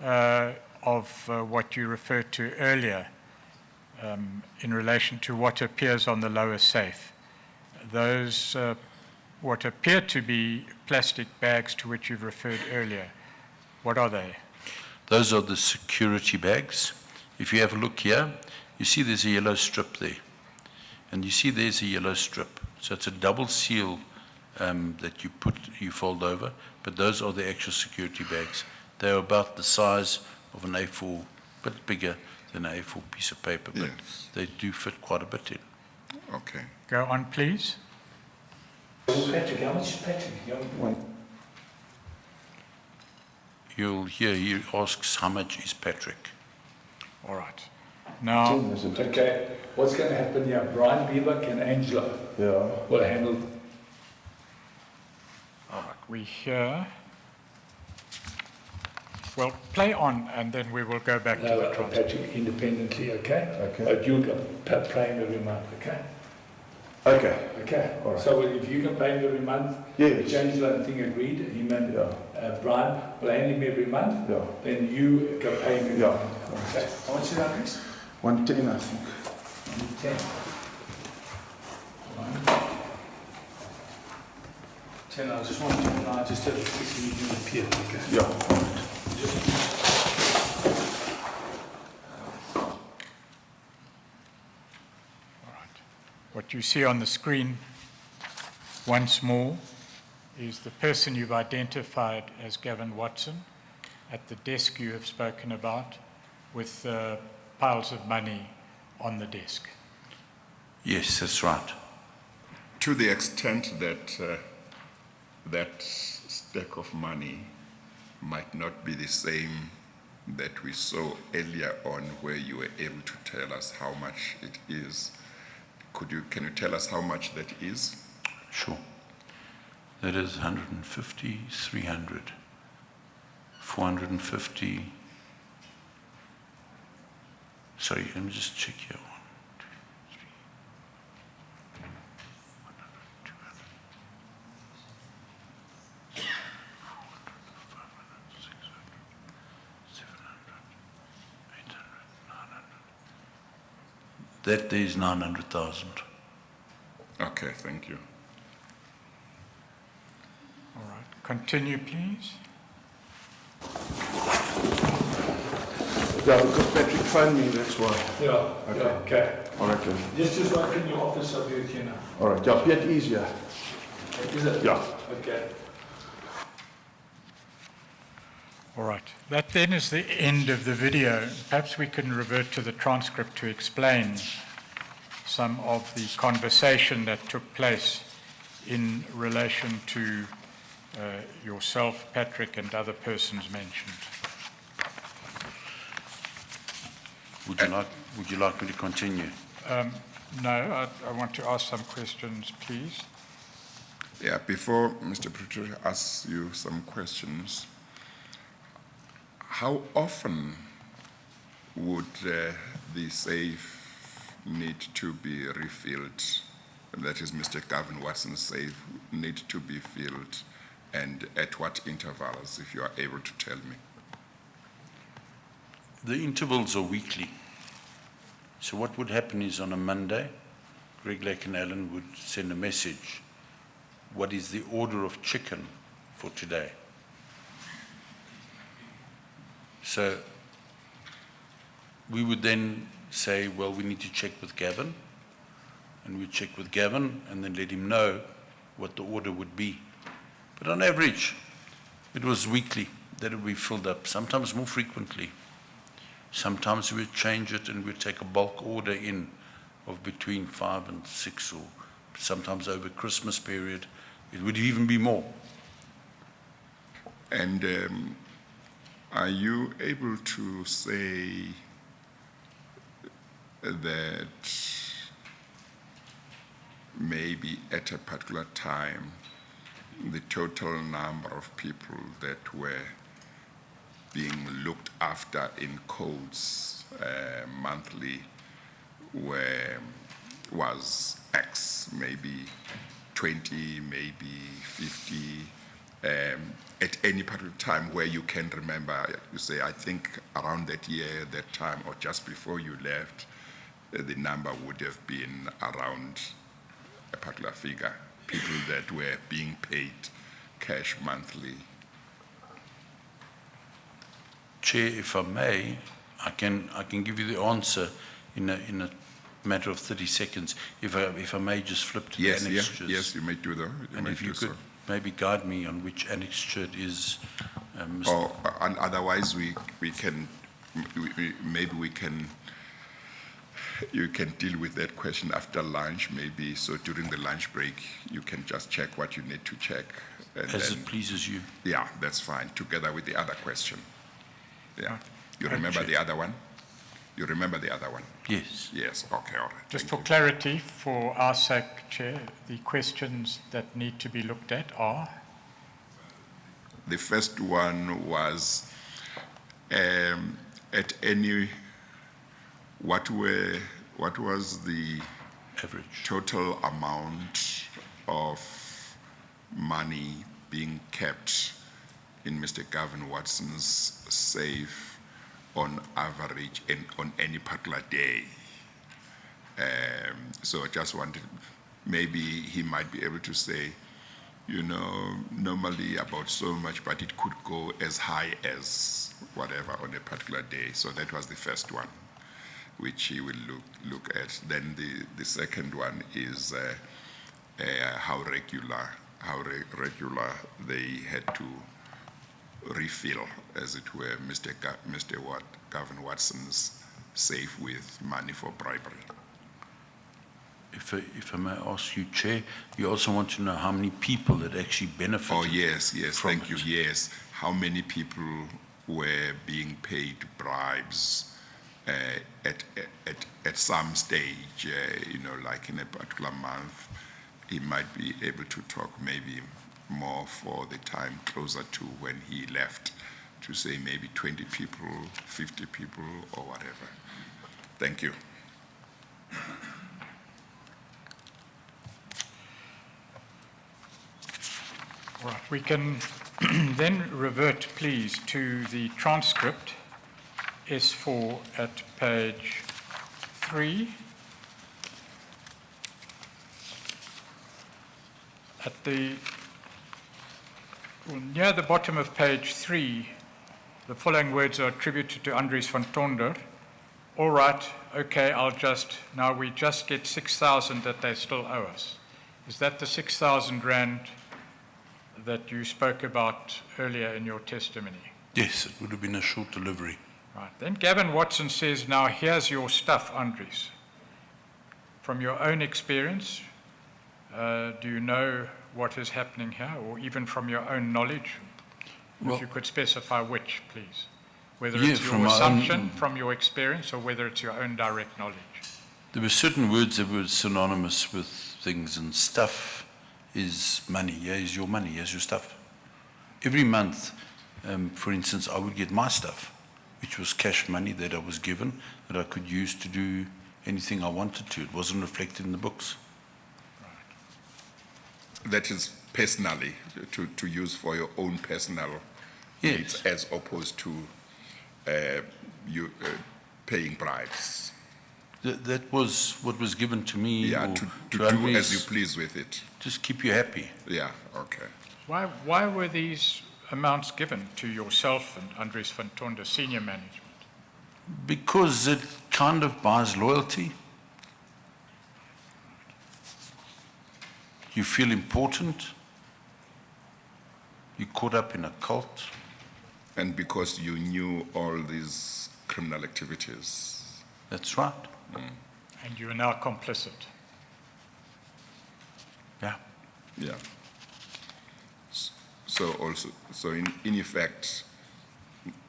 of what you referred to earlier in relation to what appears on the lower safe. Those, what appear to be plastic bags to which you've referred earlier, what are they? Those are the security bags. If you have a look here, you see there's a yellow strip there. And you see there's a yellow strip. So it's a double seal that you fold over, but those are the actual security bags. They're about the size of an A4, a bit bigger than an A4 piece of paper, but Yes. they do fit quite a bit in. Okay. Go on, please. Patrick, how much is Patrick? You'll hear he asks how much is Patrick. All right. Now, Okay, what's going to happen here? Brian, Bieber, and Angelo will handle. all right, we hear. Well, play on, and then we will go back to the transcript. Patrick independently, okay? Okay. But you'll pay him every month, okay? Okay. Okay. All right. So if you can pay him every month, Yes. the Angelo thing agreed, him and Brian will hand him every month, Yeah. then you can pay him every Yeah. month. Okay. How much is that, Chris? 110, I think. 10. 10, I just want to, I just have a quick meeting with Pierre, okay? Yeah. All right. What you see on the screen once more is the person you've identified as Gavin Watson at the desk you have spoken about with piles of money on the desk. Yes, that's right. To the extent that that stack of money might not be the same that we saw earlier on, where you were able to tell us how much it is. Can you tell us how much that is? Sure. That is 150, 300, 450. Sorry, let me just check here. 1, 2, 3, 100, 200. That there is 900,000. Okay, thank you. All right. Continue, please. Yeah, because Patrick phoned me, that's why. Yeah, Okay. yeah, okay. All right, then. Just like in your office of you, you know. All right, yeah, bit easier. Is it? Yeah. Okay. All right. That then is the end of the video. Perhaps we can revert to the transcript to explain some of the conversation that took place in relation to yourself, Patrick, and other persons mentioned. Would you like me to continue? No, I want to ask some questions, please. Yeah, before Mr. Pretoria asks you some questions, how often would the safe need to be refilled? That is, Mr. Gavin Watson's safe need to be filled, and at what intervals, if you are able to tell me? The intervals are weekly. So what would happen is on a Monday, Greg Lake and Alan would send a message. What is the order of chicken for today? So we would then say, well, we need to check with Gavin. And we'd check with Gavin and then let him know what the order would be. But on average, it was weekly that it would be filled up, sometimes more frequently. Sometimes we'd change it and we'd take a bulk order in of between 5 and 6, or sometimes over Christmas period, it would even be more. And are you able to say that maybe at a particular time, the total number of people that were being looked after in codes monthly was X, maybe 20, maybe 50, at any particular time where you can remember, you say, I think around that year, that time, or just before you left, the number would have been around a particular figure, people that were being paid cash monthly. Chair, if I may, I can give you the answer in a matter of 30 seconds. If I may just flip to Yes, the annexures. yes, you may do that. And if you could maybe guide me on which annexure it is, Mr. Or otherwise, you can deal with that question after lunch, maybe. So during the lunch break, you can just check what you need to check. And As then, it pleases you. yeah, that's fine, together with the other question. Yeah. You Thank remember you. the other one? You remember the other one? Yes. Yes, okay, all right. Just thank for you. clarity, for our sake, Chair, the questions that need to be looked at are? The first one was at any, what was the Average. total amount of money being kept in Mr. Gavin Watson's safe on average and on any particular day? So I just wanted, maybe he might be able to say, you know, normally about so much, but it could go as high as whatever on a particular day. So that was the first one, which he will look at. Then the second one is how regular they had to refill, as it were, Mr. Gavin Watson's safe with money for bribery. If I may ask you, Chair, you also want to know how many people that actually benefited. Oh, yes, from thank you, it. yes. How many people were being paid bribes at some stage, you know, like in a particular month? He might be able to talk maybe more for the time closer to when he left, to say maybe 20 people, 50 people, or whatever. Thank you. All right, we can then revert, please, to the transcript, S4 at page 3, Near the bottom of page 3, the following words are attributed to Andries van Tonder. All right, okay, now we just get 6,000 that they still owe us. Is that the 6,000 rand that you spoke about earlier in your testimony? Yes, it would have been a short delivery. Right. Then Gavin Watson says, now here's your stuff, Andries. From your own experience, do you know what is happening here, or even from your own knowledge? Well, if you could specify which, please. Whether yeah, it's your from my assumption from your experience, or whether it's your own direct knowledge. There were certain words that were synonymous with things, and stuff is money. Here's your money, here's your stuff. Every month, for instance, I would get my stuff, which was cash money that I was given, that I could use to do anything I wanted to. It wasn't reflected in the books. That is personally, to use for your own personal needs, as opposed to you paying bribes. That was what was given to me. Yeah, or to do Andries, as you please with it. Just keep you happy. Yeah, okay. Why were these amounts given to yourself and Andries van Tonder, senior management? Because it kind of buys loyalty. You feel important. You're caught up in a cult. And because you knew all these criminal activities. That's right. And you are now complicit. Yeah. Yeah. So in effect,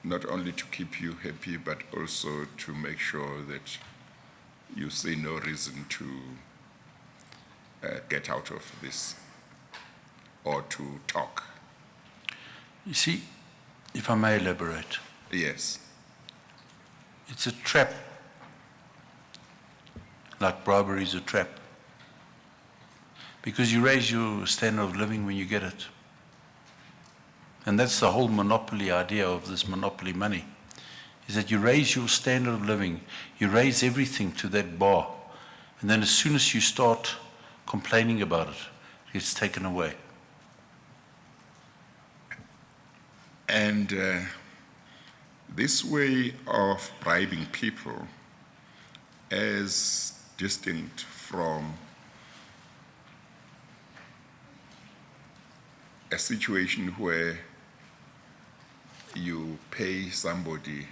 not only to keep you happy, but also to make sure that you see no reason to get out of this or to talk. You see, if I may elaborate, Yes. it's a trap. Like bribery is a trap. Because you raise your standard of living when you get it. And that's the whole monopoly idea of this monopoly money, is that you raise your standard of living, you raise everything to that bar, and then as soon as you start complaining about it, it gets taken away. And this way of bribing people, as distinct from a situation where you pay somebody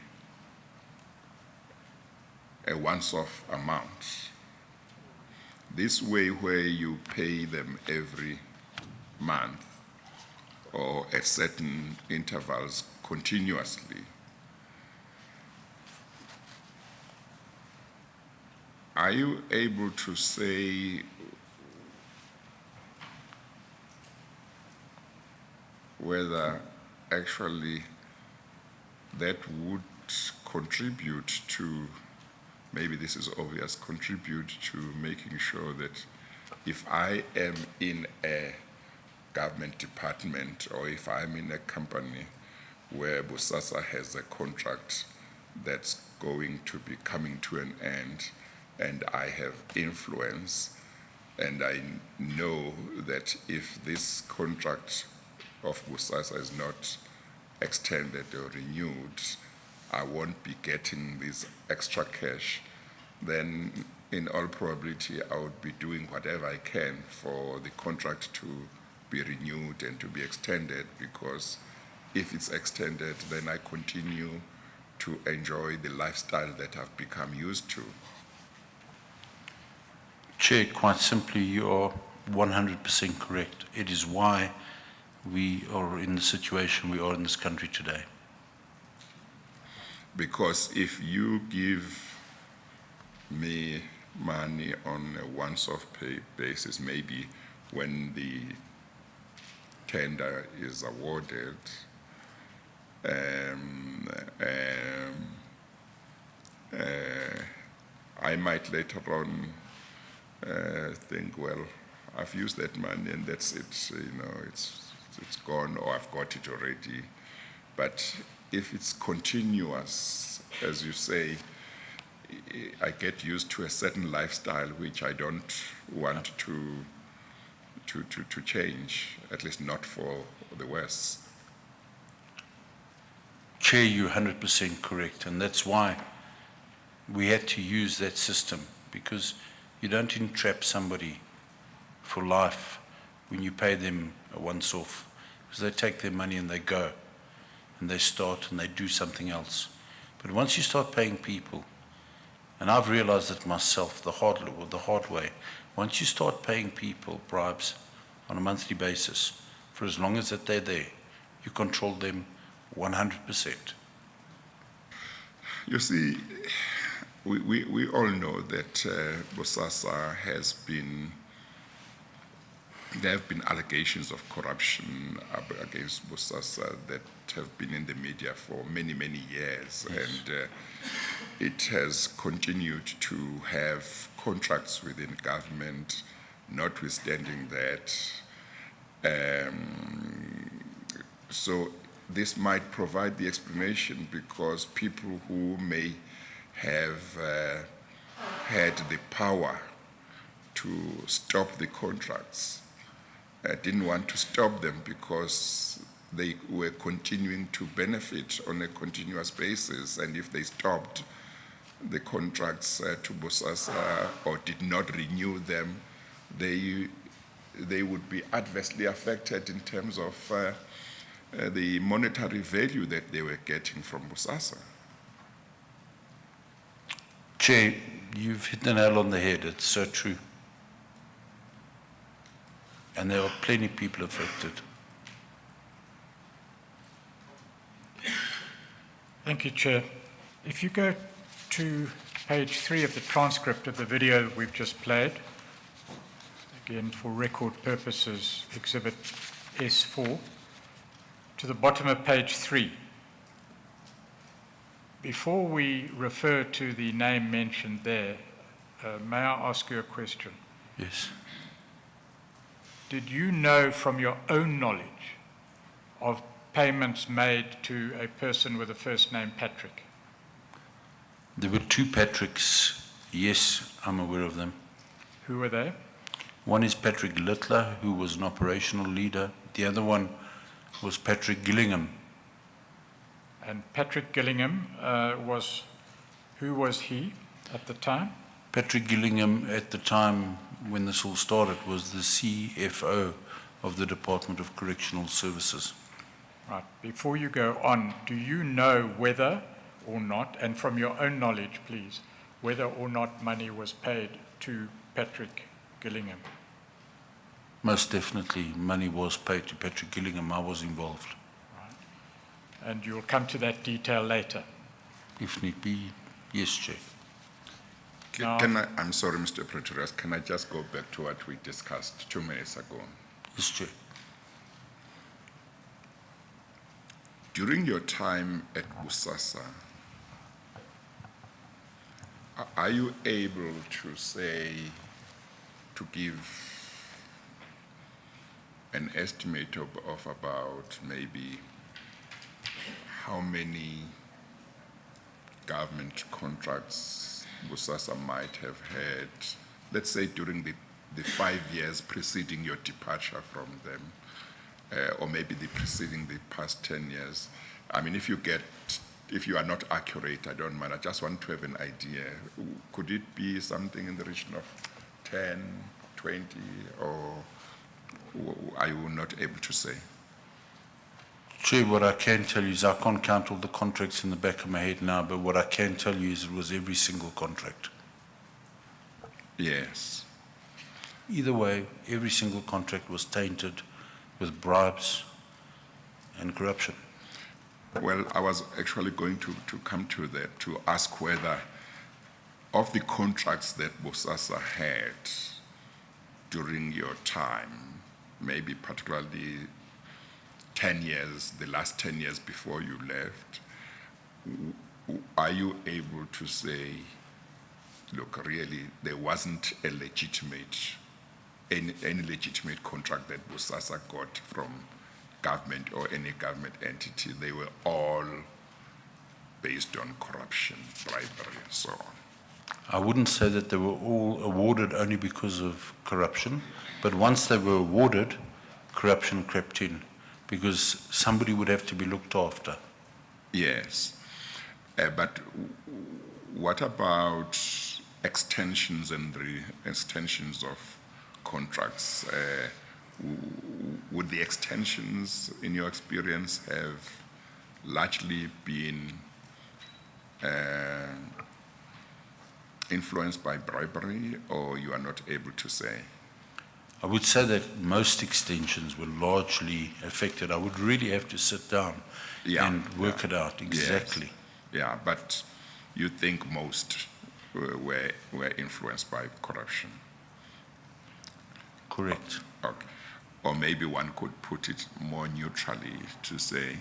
a once-off amount, this way where you pay them every month or at certain intervals continuously, are you able to say whether actually that would contribute to, maybe this is obvious, contribute to making sure that if I am in a government department or if I'm in a company where Bosasa has a contract that's going to be coming to an end and I have influence and I know that if this contract of Bosasa is not extended or renewed, I won't be getting this extra cash, then in all probability I would be doing whatever I can for the contract to be renewed and to be extended, because if it's extended, then I continue to enjoy the lifestyle that I've become used to. Chair, quite simply, you are 100% correct. It is why we are in the situation we are in this country today. Because if you give me money on a once-off pay basis, maybe when the tender is awarded, I might later on think, well, I've used that money and that's it, it's gone, or I've got it already. But if it's continuous, as you say, I get used to a certain lifestyle which I don't want to to change, at least not for the worse. Chair, you're 100% correct, and that's why we had to use that system, because you don't entrap somebody for life when you pay them a once-off, because they take their money and they go, and they start and they do something else. But once you start paying people, and I've realized it myself the hard way, once you start paying people bribes on a monthly basis, for as long as that they're there, you control them 100%. You see, we all know that Bosasa there have been allegations of corruption against Bosasa that have been in the media for many, many years. Yes. And it has continued to have contracts within government, notwithstanding that. So this might provide the explanation, because people who may have had the power to stop the contracts didn't want to stop them, because they were continuing to benefit on a continuous basis, and if they stopped the contracts to Bosasa or did not renew them, they would be adversely affected in terms of the monetary value that they were getting from Bosasa. Chair, you've hit the nail on the head. It's so true. And there are plenty of people affected. Thank you, Chair. If you go to page 3 of the transcript of the video that we've just played, again for record purposes, Exhibit S4, to the bottom of page 3. Before we refer to the name mentioned there, may I ask you a question? Yes. Did you know from your own knowledge of payments made to a person with the first name Patrick? There were 2 Patricks. Yes, I'm aware of them. Who were they? One is Patrick Littler, who was an operational leader. The other one was Patrick Gillingham. And Patrick Gillingham who was he at the time? Patrick Gillingham, at the time when this all started, was the CFO of the Department of Correctional Services. Right. Before you go on, do you know whether or not, and from your own knowledge, please, whether or not money was paid to Patrick Gillingham? Most definitely, money was paid to Patrick Gillingham. I was involved. Right. And you'll come to that detail later? If need be, yes, Chair. I'm sorry, Mr. Pretorius, can I just go back to what we discussed 2 minutes ago? Yes, Chair. During your time at Bosasa, are you able to give an estimate of about maybe how many government contracts Bosasa might have had, let's say during the 5 years preceding your departure from them, or maybe the past 10 years. I mean, if you are not accurate, I don't mind. I just want to have an idea. Could it be something in the region of 10, 20, or are you not able to say? Chair, what I can tell you is I can't count all the contracts in the back of my head now, but what I can tell you is it was every single contract. Yes. Either way, every single contract was tainted with bribes and corruption. Well, I was actually going to come to that, to ask whether of the contracts that Bosasa had during your time, maybe particularly 10 years, the last 10 years before you left, are you able to say, look, really, there wasn't a any legitimate contract that Bosasa got from government or any government entity? They were all based on corruption, bribery, and so on. I wouldn't say that they were all awarded only because of corruption, but once they were awarded, corruption crept in because somebody would have to be looked after. Yes. But what about extensions and extensions of contracts? Would the extensions, in your experience, have largely been influenced by bribery, or you are not able to say? I would say that most extensions were largely affected. I would really have to sit down and work it out exactly. Yes. Yeah, but you think most were influenced by corruption? Correct. Okay. Or maybe one could put it more neutrally to say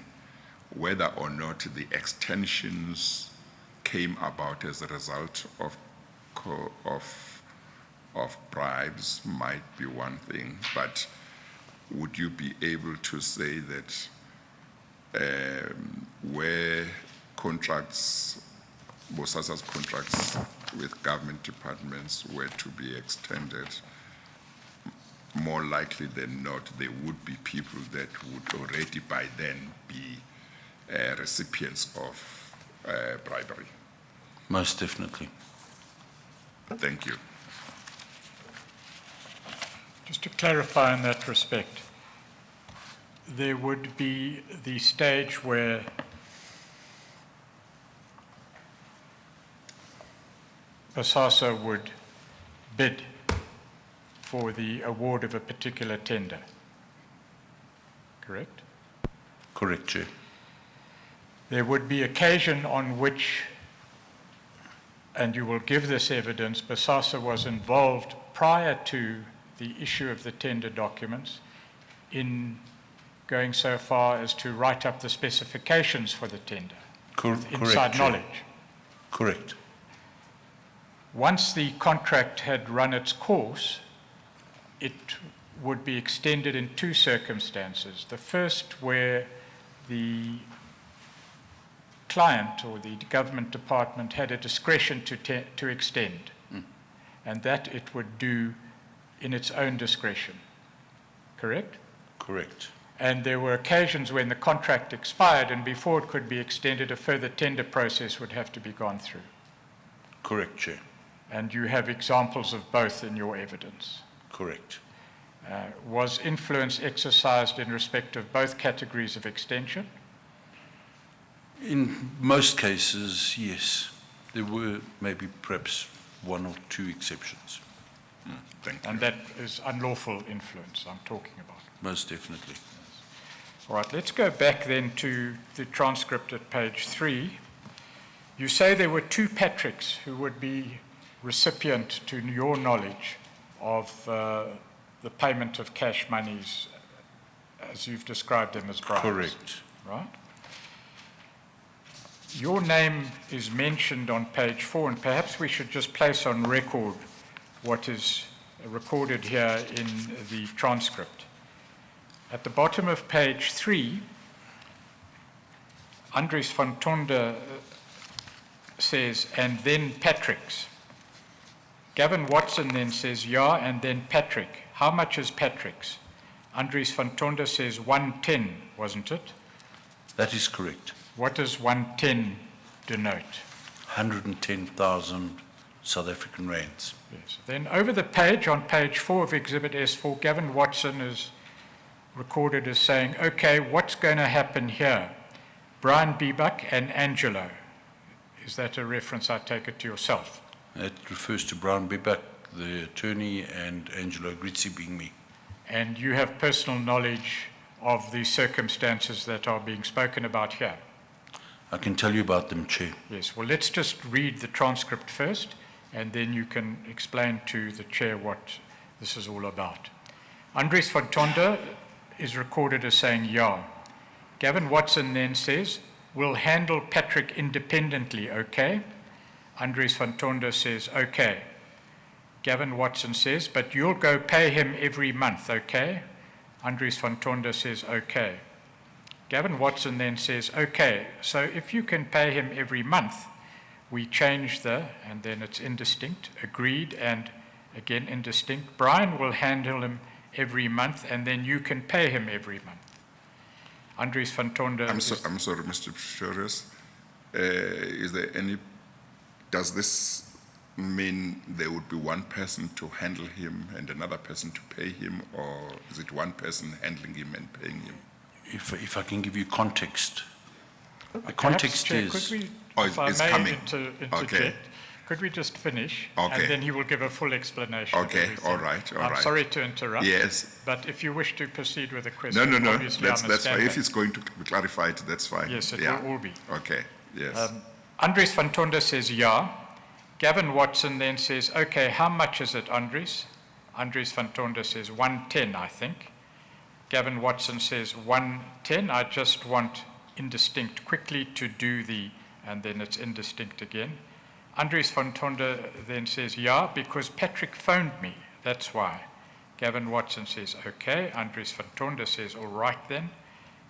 whether or not the extensions came about as a result of bribes might be one thing, but would you be able to say that where contracts, Bosasa's contracts with government departments were to be extended, more likely than not, there would be people that would already by then be recipients of bribery? Most definitely. Thank you. Just to clarify in that respect, there would be the stage where Bosasa would bid for the award of a particular tender, correct? Correct, Chair. There would be occasion on which, and you will give this evidence, Bosasa was involved prior to the issue of the tender documents in going so far as to write up the specifications for the tender, with inside Chair. knowledge. Correct. Once the contract had run its course, it would be extended in two circumstances. The first, where the client or the government department had a discretion to extend, and that it would do in its own discretion, correct? Correct. And there were occasions when the contract expired, and before it could be extended, a further tender process would have to be gone through. Correct, Chair. And you have examples of both in your evidence. Correct. Was influence exercised in respect of both categories of extension? In most cases, yes. There were maybe perhaps one or two exceptions. Thank you. And that is unlawful influence I'm talking about. Most definitely. All right, let's go back then to the transcript at page 3. You say there were two Patricks who would be recipient, to your knowledge, of the payment of cash monies, as you've described them as bribes. Correct. Right? Your name is mentioned on page 4, and perhaps we should just place on record what is recorded here in the transcript. At the bottom of page 3, Andries van Tonder says, and then Patrick's. Gavin Watson then says, yeah, and then Patrick. How much is Patrick's? Andries van Tonder says 110, wasn't it? That is correct. What does 110 denote? 110,000 South African rands. Yes. Then over the page, on page 4 of Exhibit S4, Gavin Watson is recorded as saying, okay, what's going to happen here? Brian Biebuck and Angelo. Is that a reference, I take it, to yourself? It refers to Brian Biebuck, the attorney, and Angelo Agrizzi being me. And you have personal knowledge of the circumstances that are being spoken about here? I can tell you about them, Chair. Yes. Well, let's just read the transcript first, and then you can explain to the Chair what this is all about. Andries van Tonder is recorded as saying, yeah. Gavin Watson then says, we'll handle Patrick independently, okay? Andries van Tonder says, okay. Gavin Watson says, but you'll go pay him every month, okay? Andries van Tonder says, okay. Gavin Watson then says, okay, so if you can pay him every month, We change the, and then it's indistinct, agreed, and again indistinct. Brian will handle him every month, and then you can pay him every month. Andries van Tonder. I'm sorry, Mr. Pretorius. Is there any, does this mean there would be one person to handle him and another person to pay him, or is it one person handling him and paying him? If I can give you context. The Perhaps, context Chair, is, could we, Oh, if I it's may coming. interject, Okay. could we just finish? Okay. And then he will give a full explanation. of Okay, everything. all right, all I'm right. sorry to interrupt. Yes. But if you wish to proceed with the question, No, obviously that's I must fine. stand If back. it's going to be clarified, that's fine. Yes, it Yeah. will all be. Okay, yes. Andries van Tonder says, yeah. Gavin Watson then says, okay, how much is it, Andries? Andries van Tonder says 110, I think. Gavin Watson says 110. I just want indistinct quickly to do the, and then it's indistinct again. Andries van Tonder then says, yeah, because Patrick phoned me. That's why. Gavin Watson says, okay. Andries van Tonder says, all right then.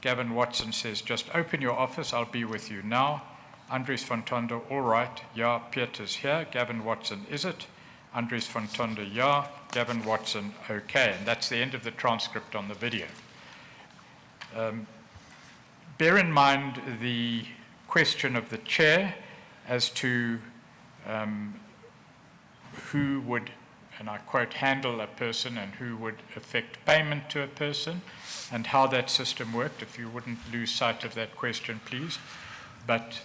Gavin Watson says, just open your office. I'll be with you now. Andries van Tonder, all right. Yeah, Pieter's here. Gavin Watson, is it? Andries van Tonder, yeah. Gavin Watson, okay. And that's the end of the transcript on the video. Bear in mind the question of the chair as to who would, and I quote, handle a person and who would effect payment to a person and how that system worked. If you wouldn't lose sight of that question, please. But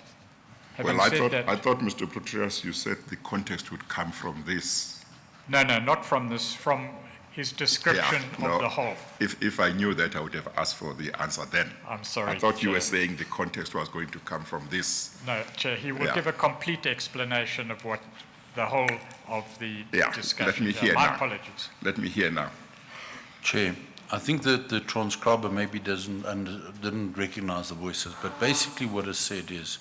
having Well, said that, I thought, Mr. Pretorius, you said the context would come from this. no, not from this, from his description no. of the whole. If I knew that, I would have asked for the answer then. I'm sorry, I thought you were Chair. saying the context was going to come from this. No, Chair, he will Yeah. give a complete explanation of what the whole of the Yeah, discussion. let me hear My now. apologies. Let me hear now. Chair, I think that the transcriber maybe didn't recognize the voices, but basically what is said is,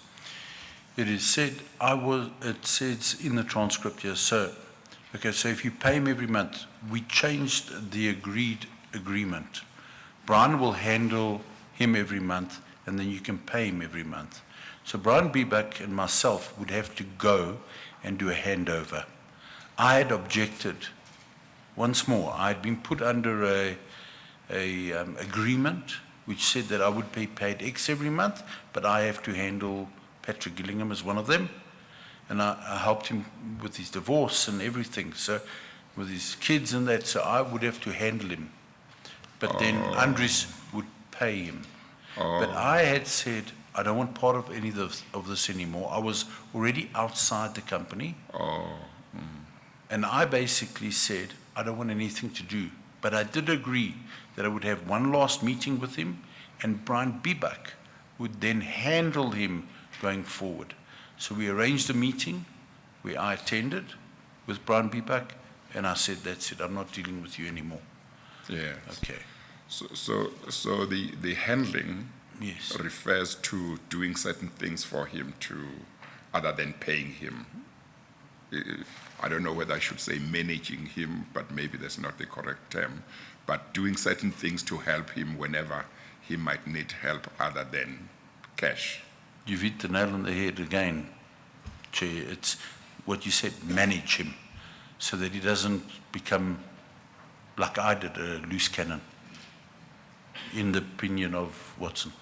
it is said, it says in the transcript here, so if you pay him every month, we changed the agreement. Brian will handle him every month, and then you can pay him every month. So Brian Biebeck and myself would have to go and do a handover. I had objected. Once more, I had been put under a agreement which said that I would be paid X every month, but I have to handle Patrick Gillingham as one of them. And I helped him with his divorce and everything, so with his kids and that, so I would have to handle him. But then Andries would pay him. But I had said, I don't want part of any of this anymore. I was already outside the company. And I basically said, I don't want anything to do. But I did agree that I would have one last meeting with him, and Brian Biebeck would then handle him going forward. So we arranged a meeting where I attended with Brian Biebeck, and I said, that's it, I'm not dealing with you anymore. Yes. Okay. So the handling Yes. refers to doing certain things for him other than paying him. I don't know whether I should say managing him, but maybe that's not the correct term. But doing certain things to help him whenever he might need help other than cash. You've hit the nail on the head again, Chair. It's what you said, manage him, so that he doesn't become, like I did, a loose cannon, in the opinion of Watson.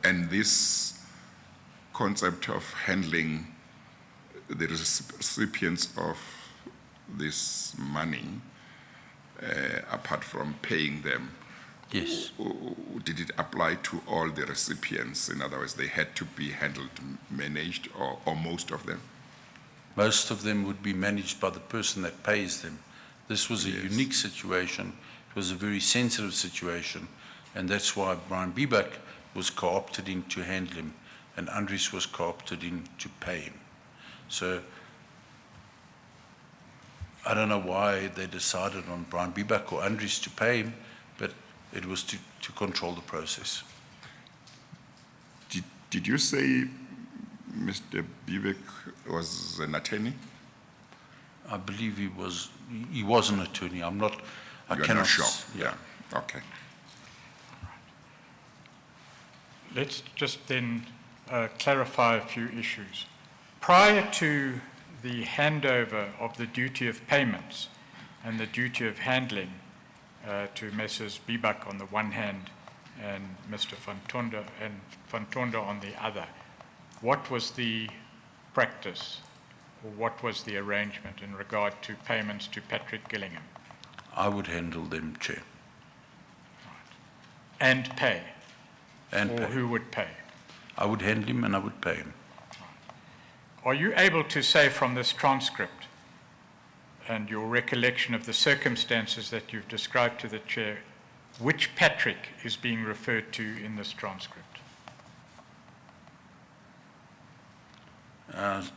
And this concept of handling the recipients of this money, apart from paying them, Yes. did it apply to all the recipients? In other words, they had to be handled, managed, or most of them? Most of them would be managed by the person that pays them. This was a Yes. unique situation. It was a very sensitive situation, and that's why Brian Biebeck was co-opted in to handle him, and Andries was co-opted in to pay him. So I don't know why they decided on Brian Biebeck or Andries to pay him, but it was to control the process. Did you say Mr. Biebeck was an attorney? I believe he was an attorney. I You're cannot. not sure? Yeah. Okay. Let's just then clarify a few issues. Prior to the handover of the duty of payments and the duty of handling to Messrs. Bibak on the one hand and Mr. Van Tonder on the other, what was the practice or what was the arrangement in regard to payments to Patrick Gillingham? I would handle them, Chair. And pay? And or pay. who would pay? I would handle him and I would pay him. Are you able to say from this transcript and your recollection of the circumstances that you've described to the Chair, which Patrick is being referred to in this transcript?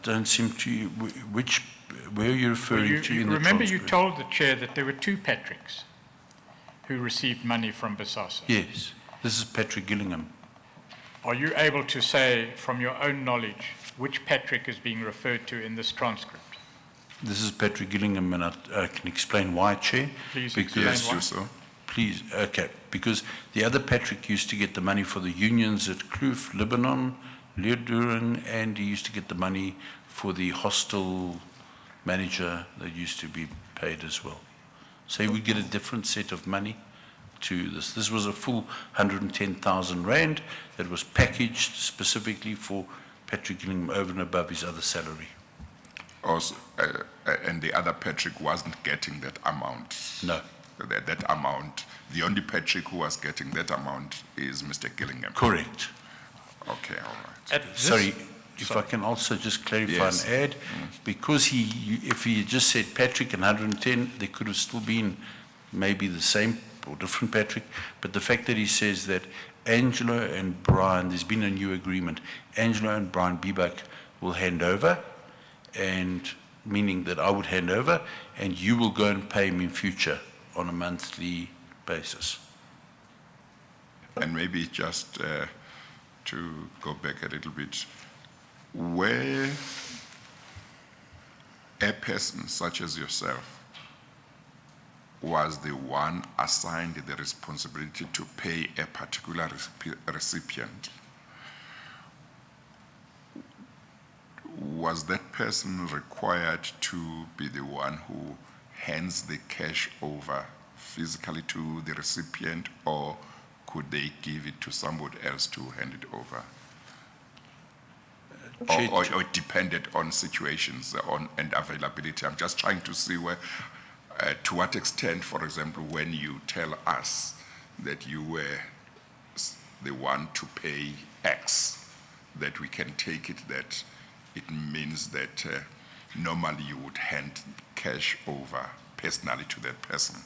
Don't seem to, where are you referring to in the remember you transcript? told the Chair that there were two Patricks who received money from Bosasa. Yes, this is Patrick Gillingham. Are you able to say from your own knowledge which Patrick is being referred to in this transcript? This is Patrick Gillingham, and I can explain why, Chair. Please Because- explain Yes, why. do so. Please, okay, because the other Patrick used to get the money for the unions at Kloof, Lebanon, Leeudoring, and he used to get the money for the hostel manager that used to be paid as well. So he would get a different set of money to this. This was a full 110,000 Rand that was packaged specifically for Patrick Gillingham over and above his other salary. Also, and the other Patrick wasn't getting that amount. No, That amount, the only Patrick who was getting that amount is Mr. Gillingham. correct. Okay, all right. At this- Sorry, if I can also just clarify Yes. and add, because if he had just said Patrick and 110, there could have still been maybe the same or different Patrick, but the fact that he says that Angelo and Brian, there's been a new agreement, Angelo and Brian Bibak will hand over, and meaning that I would hand over, and you will go and pay him in future on a monthly basis. And maybe just to go back a little bit, where a person such as yourself was the one assigned the responsibility to pay a particular recipient, was that person required to be the one who hands the cash over physically to the recipient, or could they give it to somebody else to hand it over? Chair- Or it depended on situations and availability. I'm just trying to see where, to what extent, for example, when you tell us that you were the one to pay X, that we can take it that it means that normally you would hand cash over personally to that person.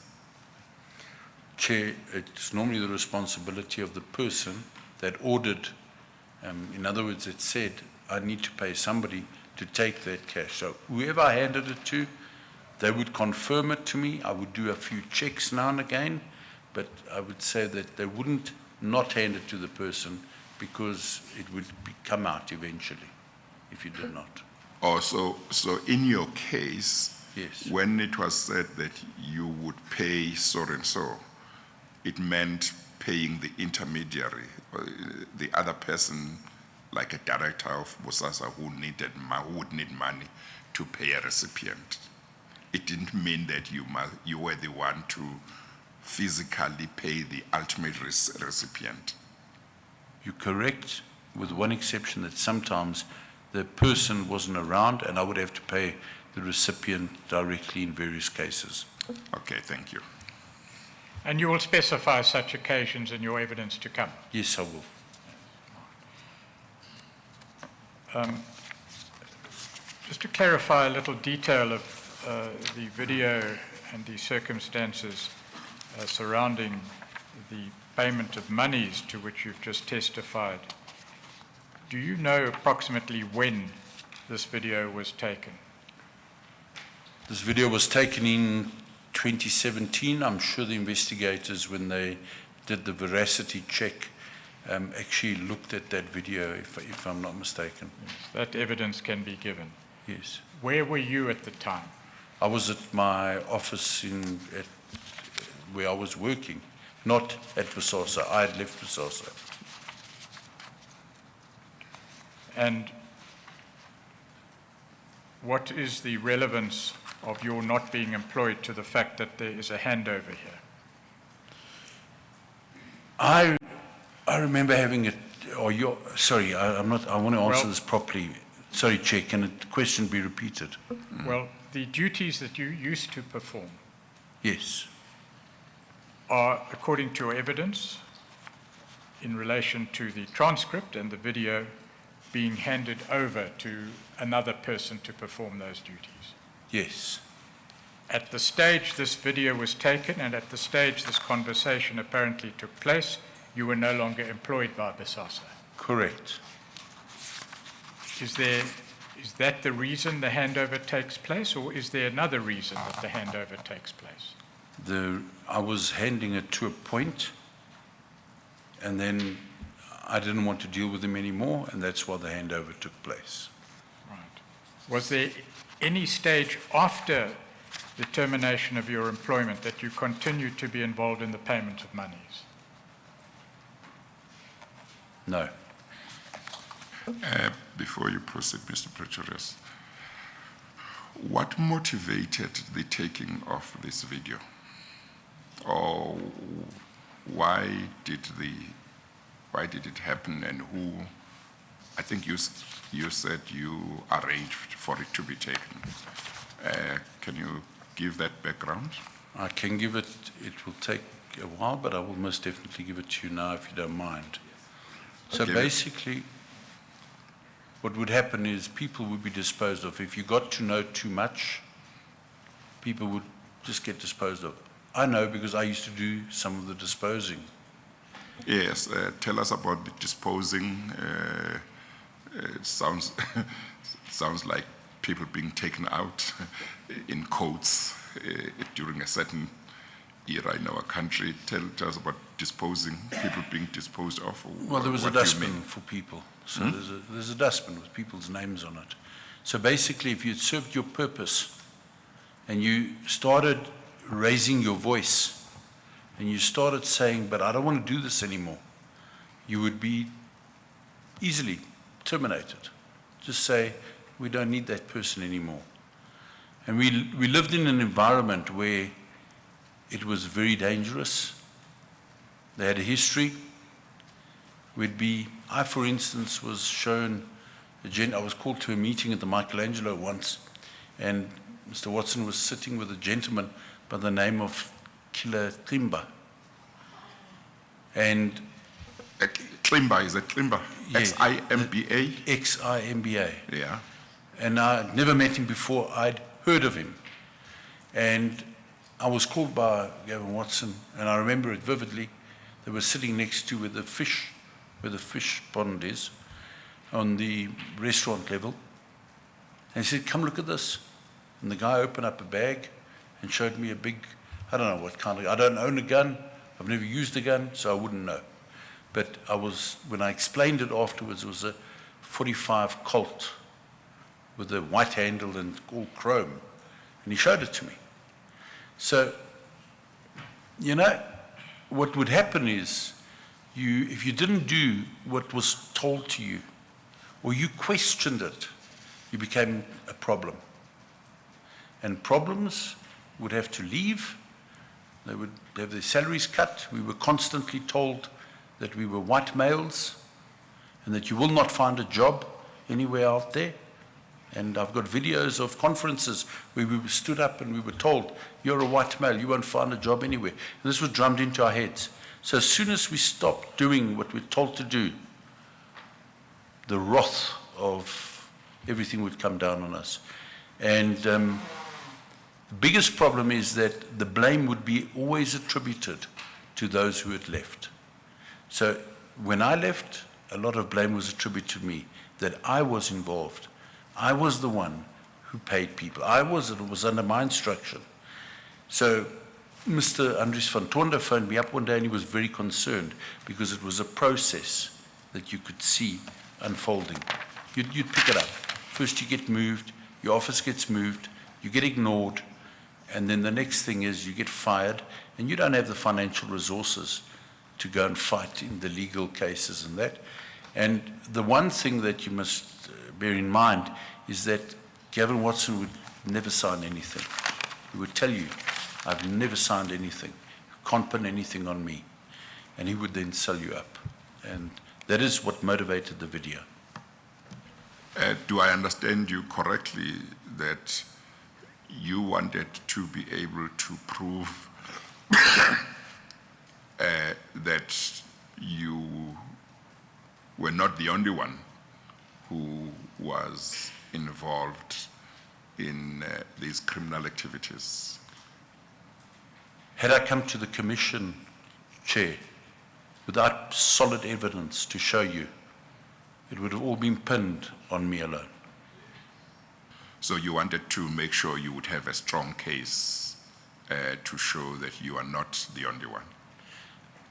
Chair, it's normally the responsibility of the person that ordered. In other words, it said, I need to pay somebody to take that cash. So whoever I handed it to, they would confirm it to me. I would do a few checks now and again, but I would say that they wouldn't not hand it to the person because it would come out eventually if you did not. Also, so in your case, Yes. when it was said that you would pay so and so, it meant paying the intermediary, the other person, like a director of Bosasa who would need money to pay a recipient. It didn't mean that you were the one to physically pay the ultimate recipient. You're correct, with one exception that sometimes the person wasn't around and I would have to pay the recipient directly in various cases. Okay, thank you. And you will specify such occasions in your evidence to come. Yes, I will. Just to clarify a little detail of the video and the circumstances surrounding the payment of monies to which you've just testified, do you know approximately when this video was taken? This video was taken in 2017. I'm sure the investigators, when they did the veracity check, actually looked at that video, if I'm not mistaken. That evidence can be given. Yes. Where were you at the time? I was at my office where I was working, not at Bosasa. I had left Bosasa. And what is the relevance of your not being employed to the fact that there is a handover here? I remember having it, or you're, sorry, I'm not, I want to answer Well- this properly. Sorry, Chair, can the question be repeated? Well, the duties that you used to perform Yes. are, according to your evidence, in relation to the transcript and the video, being handed over to another person to perform those duties. Yes. At the stage this video was taken and at the stage this conversation apparently took place, you were no longer employed by Bosasa. Correct. Is that the reason the handover takes place, or is there another reason that the handover takes place? I was handing it to a point, and then I didn't want to deal with him anymore, and that's why the handover took place. Right. Was there any stage after the termination of your employment that you continued to be involved in the payment of monies? No. Before you proceed, Mr. Pretorius, what motivated the taking of this video? Or why did it happen, and who? I think you said you arranged for it to be taken. Can you give that background? I can give it, it will take a while, but I will most definitely give it to you now if you don't mind. So Okay. basically, what would happen is people would be disposed of. If you got to know too much, people would just get disposed of. I know because I used to do some of the disposing. Yes, tell us about the disposing. It sounds like people being taken out in coats during a certain era in our country. Tell us about disposing, people being disposed of. Well, there was a what do you dustbin mean? for people. So there's a dustbin with people's names on it. So basically, if you'd served your purpose and you started raising your voice and you started saying, but I don't want to do this anymore, you would be easily terminated. Just say, we don't need that person anymore. And we lived in an environment where it was very dangerous. They had a history. I, for instance, was shown, I was called to a meeting at the Michelangelo once, and Mr. Watson was sitting with a gentleman by the name of Killer Klimba. And Klimba, is it Klimba? Yeah. X-I-M-B-A? X-I-M-B-A. Yeah. And I'd never met him before. I'd heard of him. And I was called by Gavin Watson, and I remember it vividly. They were sitting next to where the fish pond is, on the restaurant level. And he said, come look at this. And the guy opened up a bag and showed me a big, I don't know what kind of, I don't own a gun. I've never used a gun, so I wouldn't know. But when I explained it afterwards, it was a 45 Colt with a white handle and all chrome. And he showed it to me. So, what would happen is, if you didn't do what was told to you, or you questioned it, you became a problem. And problems would have to leave. They would have their salaries cut. We were constantly told that we were white males and that you will not find a job anywhere out there. And I've got videos of conferences where we stood up and we were told, you're a white male, you won't find a job anywhere. And this was drummed into our heads. So as soon as we stopped doing what we're told to do, the wrath of everything would come down on us. And the biggest problem is that the blame would be always attributed to those who had left. So when I left, a lot of blame was attributed to me, that I was involved. I was the one who paid people. It was under my instruction. So Mr. Andries van Tonder phoned me up one day and he was very concerned because it was a process that you could see unfolding. You'd pick it up. First you get moved, your office gets moved, you get ignored, and then the next thing is you get fired and you don't have the financial resources to go and fight in the legal cases and that. And the one thing that you must bear in mind is that Gavin Watson would never sign anything. He would tell you, I've never signed anything. You can't pin anything on me. And he would then sell you up. And that is what motivated the video. Do I understand you correctly that you wanted to be able to prove that you were not the only one who was involved in these criminal activities? Had I come to the Commission, Chair, without solid evidence to show you, it would have all been pinned on me alone. So you wanted to make sure you would have a strong case to show that you are not the only one?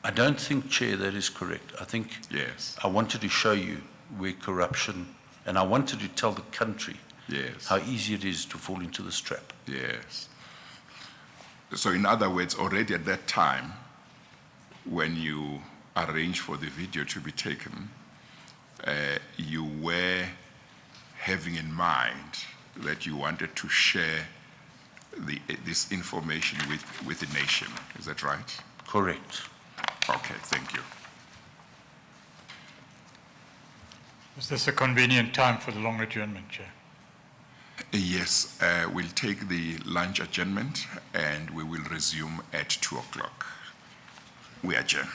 I don't think, Chair, that is correct. I think Yes. I wanted to show you where corruption, and I wanted to tell the country Yes. how easy it is to fall into this trap. Yes. So in other words, already at that time, when you arranged for the video to be taken, you were having in mind that you wanted to share this information with the nation. Is that right? Correct. Okay, thank you. Is this a convenient time for the long adjournment, Chair? Yes, we'll take the lunch adjournment and we will resume at 2 o'clock. We adjourn.